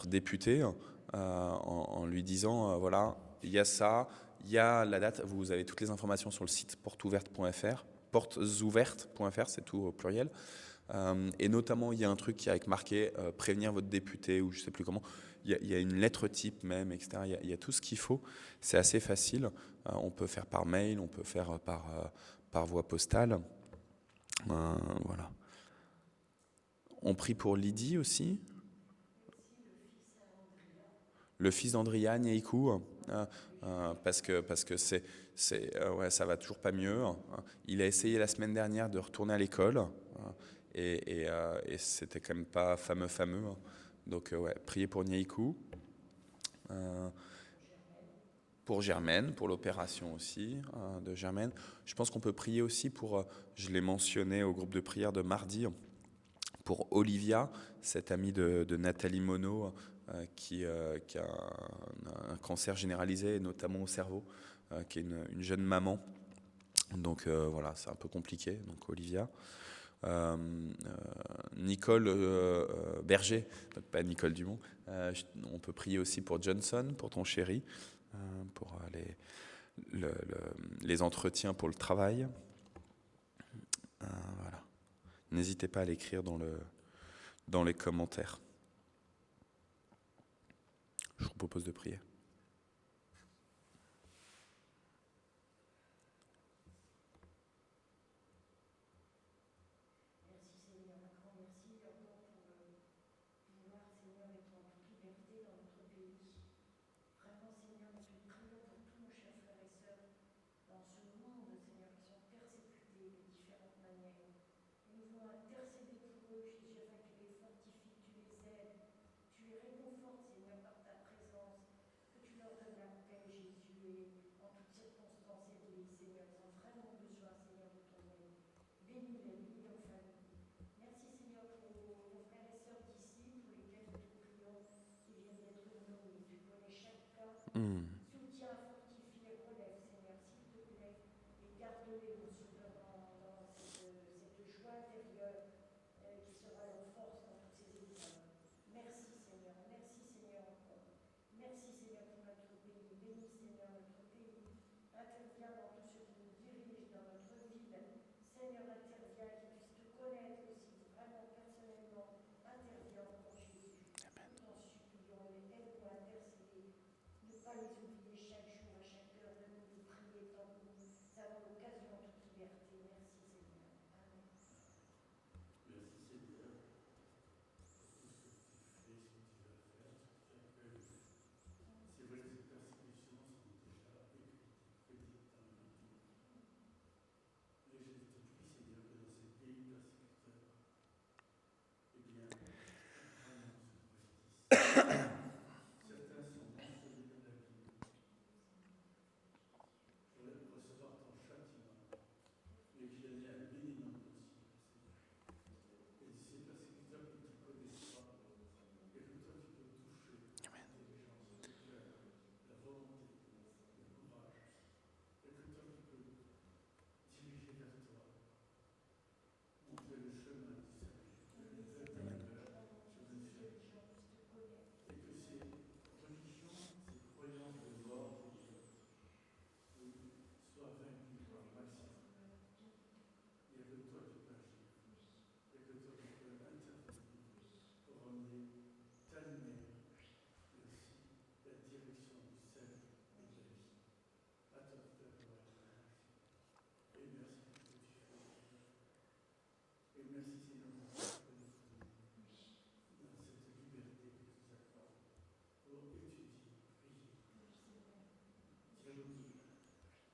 député en lui disant, voilà, il y a ça, il y a la date. Vous avez toutes les informations sur le site porteouverte.fr, portesouvertes.fr, c'est tout au pluriel. Et notamment, il y a un truc qui est avec marqué prévenir votre député, ou je ne sais plus comment. Il y a une lettre type même, etc. Il y a tout ce qu'il faut. C'est assez facile. On peut faire par mail, on peut faire par voie postale. Voilà. On prie pour Lydie aussi. Le fils d'Andriane Yeikou, parce que ouais, ça va toujours pas mieux. Hein. Il a essayé la semaine dernière de retourner à l'école, hein, et c'était quand même pas fameux. Hein. Donc ouais, priez pour Niaikou, pour Germaine, pour l'opération aussi de Germaine. Je pense qu'on peut prier aussi pour, je l'ai mentionné au groupe de prière de mardi, pour Olivia, cette amie de Nathalie Monod, qui a un cancer généralisé, notamment au cerveau, qui est une jeune maman. Donc voilà, c'est un peu compliqué. Donc Olivia. Nicole Berger, donc pas Nicole Dumont. On peut prier aussi pour Johnson, pour ton chéri, pour les entretiens pour le travail. Voilà. N'hésitez pas à l'écrire dans les commentaires. Je vous propose de prier. Soutiens, fortifie, relève, Seigneur, s'il te plaît, et garde-les, mon Sauveur, dans cette joie intérieure qui sera leur force dans toutes ces épreuves. Merci, Seigneur encore. Merci, Seigneur, pour notre pays. Bénis, Seigneur, notre pays. Interviens dans tout ce qui nous dirige, dans notre ville. Seigneur, interviens, qu'ils puissent te connaître aussi, vraiment personnellement. Interviens encore, Jésus. Nous t'en supplions et aide-nous à intercéder. Ne pas les oublier chaque jour, à chaque heure de prier tant que nous avons l'occasion en toute liberté. Merci Seigneur. Amen. Merci Seigneur pour tout ce que tu fais, ce que tu vas faire, ce que tu as prévu. C'est vrai que ces persécutions sont déjà prédites dans le monde. Et je te prie Seigneur que dans ces pays persécuteurs, eh bien, vraiment se convertissent. Certains sont mentionnés dans la Bible pour recevoir ton châtiment, mais qu'il y en ait un minimum possible, Seigneur. Et ces persécuteurs qui ne te connaissent pas, et que toi tu peux toucher l'intelligence, le cœur, la volonté, le courage, et que toi tu peux diriger vers toi, montrer le chemin du salut, le véritable chemin du salut. Et que ces religions, ces croyances de mort soient vaincues par le maximum. Il n'y a que toi qui peux agir. Il n'y a que toi qui peux intervenir pour emmener ta lumière, mais aussi la direction du salut et de la vie. À toi toute la gloire et la merci. Et merci pour ce que tu fais. Et merci Seigneur de ce que nous faisons dans cette liberté que tu nous accordes pour étudier, prier, dialoguer.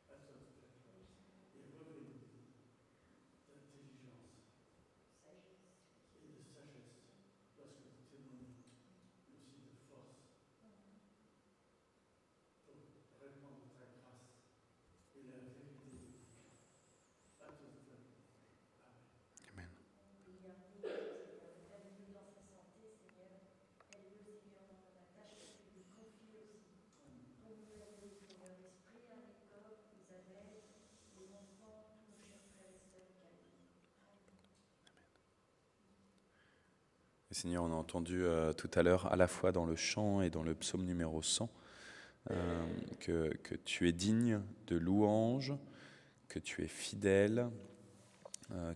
À toi toute la gloire. Et revêt-nous d'intelligence et de sagesse lorsque nous témoignons, mais aussi de force pour répandre ta grâce et la vérité de Dieu. À toi toute la gloire. Amen. Amen. Donne-lui dans sa santé, Seigneur. Aide-le, Seigneur, dans la tâche que tu lui confies aussi. Renouvelle-le, Seigneur, l'esprit, Jacob, Isabelle, les enfants, tous nos chers frères et sœurs Camille. Amen. Et Seigneur, on a entendu tout à l'heure, à la fois dans le chant et dans le psaume numéro 100, que tu es digne de louange, que tu es fidèle,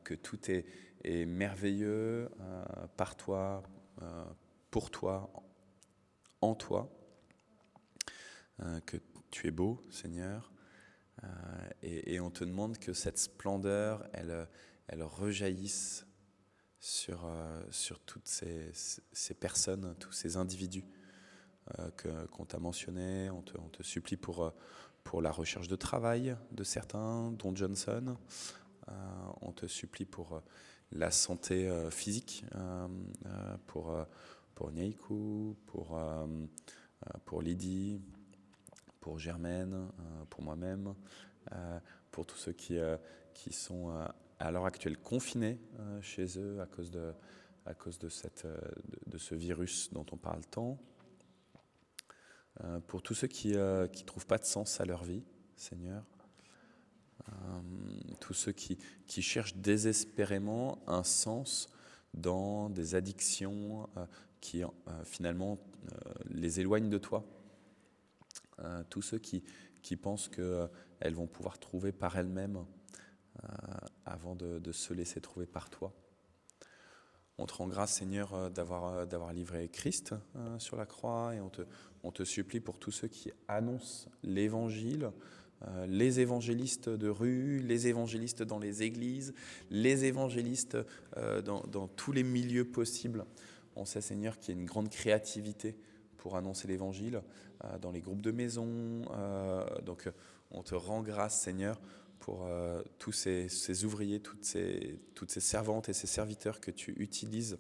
que tout est merveilleux par toi, pour toi, en toi, que tu es beau, Seigneur, et on te demande que cette splendeur, elle rejaillisse sur toutes ces personnes, tous ces individus qu'on t'a mentionnés. On te supplie pour pour la recherche de travail de certains, dont Johnson. On te supplie pour la santé physique, pour Nyaiku, pour Lydie, pour Germaine, pour moi-même, pour tous ceux qui sont à l'heure actuelle confinés chez eux à cause de ce virus dont on parle tant. Pour tous ceux qui ne trouvent pas de sens à leur vie, Seigneur. Tous ceux qui cherchent désespérément un sens dans des addictions qui finalement les éloignent de toi. Tous ceux qui pensent qu'elles vont pouvoir trouver par elles-mêmes avant de se laisser trouver par toi. On te rend grâce, Seigneur, d'avoir livré Christ sur la croix, et on te supplie pour tous ceux qui annoncent l'Évangile, les évangélistes de rue, les évangélistes dans les églises, les évangélistes dans tous les milieux possibles. On sait, Seigneur, qu'il y a une grande créativité pour annoncer l'Évangile dans les groupes de maison. Donc, on te rend grâce, Seigneur, pour tous ces ouvriers, toutes ces servantes et ces serviteurs que tu utilises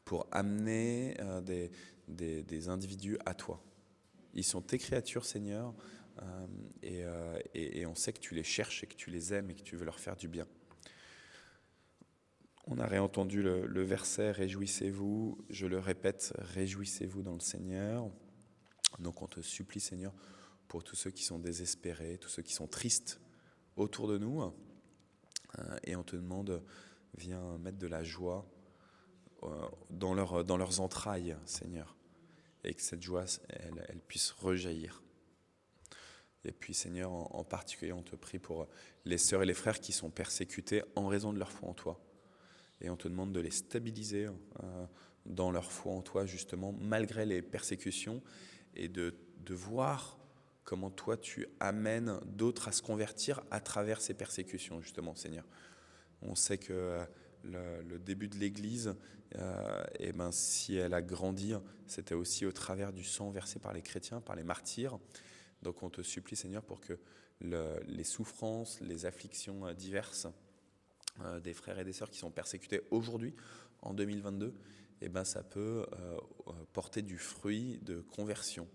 pour amener des individus à toi. Ils sont tes créatures, Seigneur, et on sait que tu les cherches et que tu les aimes et que tu veux leur faire du bien. On a réentendu le verset « Réjouissez-vous », je le répète, « Réjouissez-vous dans le Seigneur ». Donc on te supplie, Seigneur, pour tous ceux qui sont désespérés, tous ceux qui sont tristes autour de nous, et on te demande, viens mettre de la joie dans leurs entrailles, Seigneur, et que cette joie, elle puisse rejaillir. Et puis, Seigneur, en particulier, on te prie pour les sœurs et les frères qui sont persécutés en raison de leur foi en toi. Et on te demande de les stabiliser dans leur foi en toi, justement, malgré les persécutions, et de voir comment toi tu amènes d'autres à se convertir à travers ces persécutions, justement, Seigneur. On sait que le début de l'Église, si elle a grandi, c'était aussi au travers du sang versé par les chrétiens, par les martyrs. Donc on te supplie, Seigneur, pour que les souffrances, les afflictions diverses des frères et des sœurs qui sont persécutés aujourd'hui, en 2022, ça peut porter du fruit de conversion.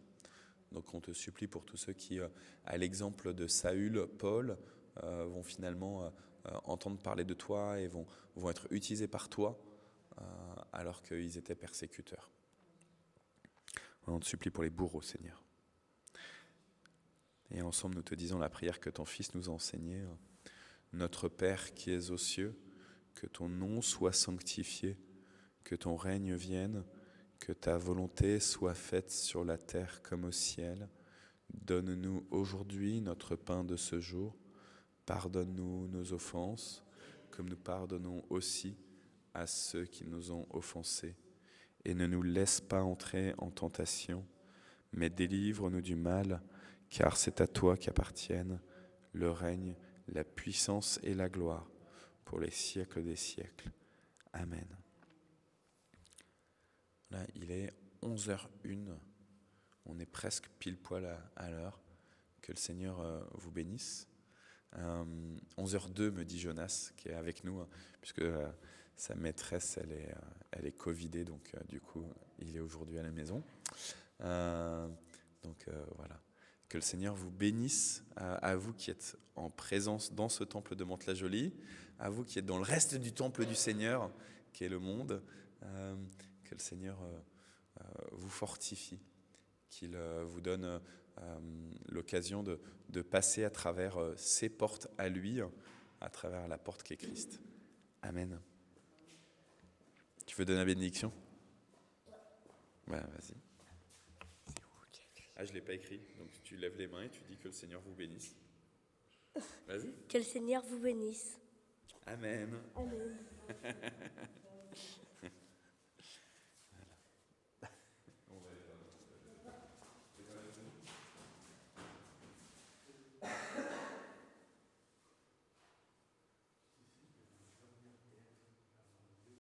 Donc on te supplie pour tous ceux qui, à l'exemple de Saül, Paul, vont finalement entendre parler de toi et vont être utilisés par toi alors qu'ils étaient persécuteurs. On te supplie pour les bourreaux, Seigneur. Et ensemble, nous te disons la prière que ton Fils nous a enseignée. Notre Père qui es aux cieux, que ton nom soit sanctifié, que ton règne vienne, que ta volonté soit faite sur la terre comme au ciel. Donne-nous aujourd'hui notre pain de ce jour. Pardonne-nous nos offenses, comme nous pardonnons aussi à ceux qui nous ont offensés. Et ne nous laisse pas entrer en tentation, mais délivre-nous du mal, car c'est à toi qu'appartiennent le règne, la puissance et la gloire, pour les siècles des siècles. Amen. Là, il est 11h01, on est presque pile poil à l'heure. Que le Seigneur vous bénisse. 11h02, me dit Jonas, qui est avec nous, puisque sa maîtresse, elle est covidée, donc du coup, il est aujourd'hui à la maison. Voilà. Que le Seigneur vous bénisse, à vous qui êtes en présence dans ce temple de Mantes-la-Jolie, à vous qui êtes dans le reste du temple du Seigneur, qui est le monde. Que le Seigneur vous fortifie, qu'il vous donne l'occasion de passer à travers ses portes à lui, à travers la porte qu'est Christ. Amen. Tu veux donner la bénédiction ? Ouais, vas-y. Ah, je ne l'ai pas écrit, donc tu lèves les mains et tu dis que le Seigneur vous bénisse. Vas-y. Que le Seigneur vous bénisse. Amen. Amen.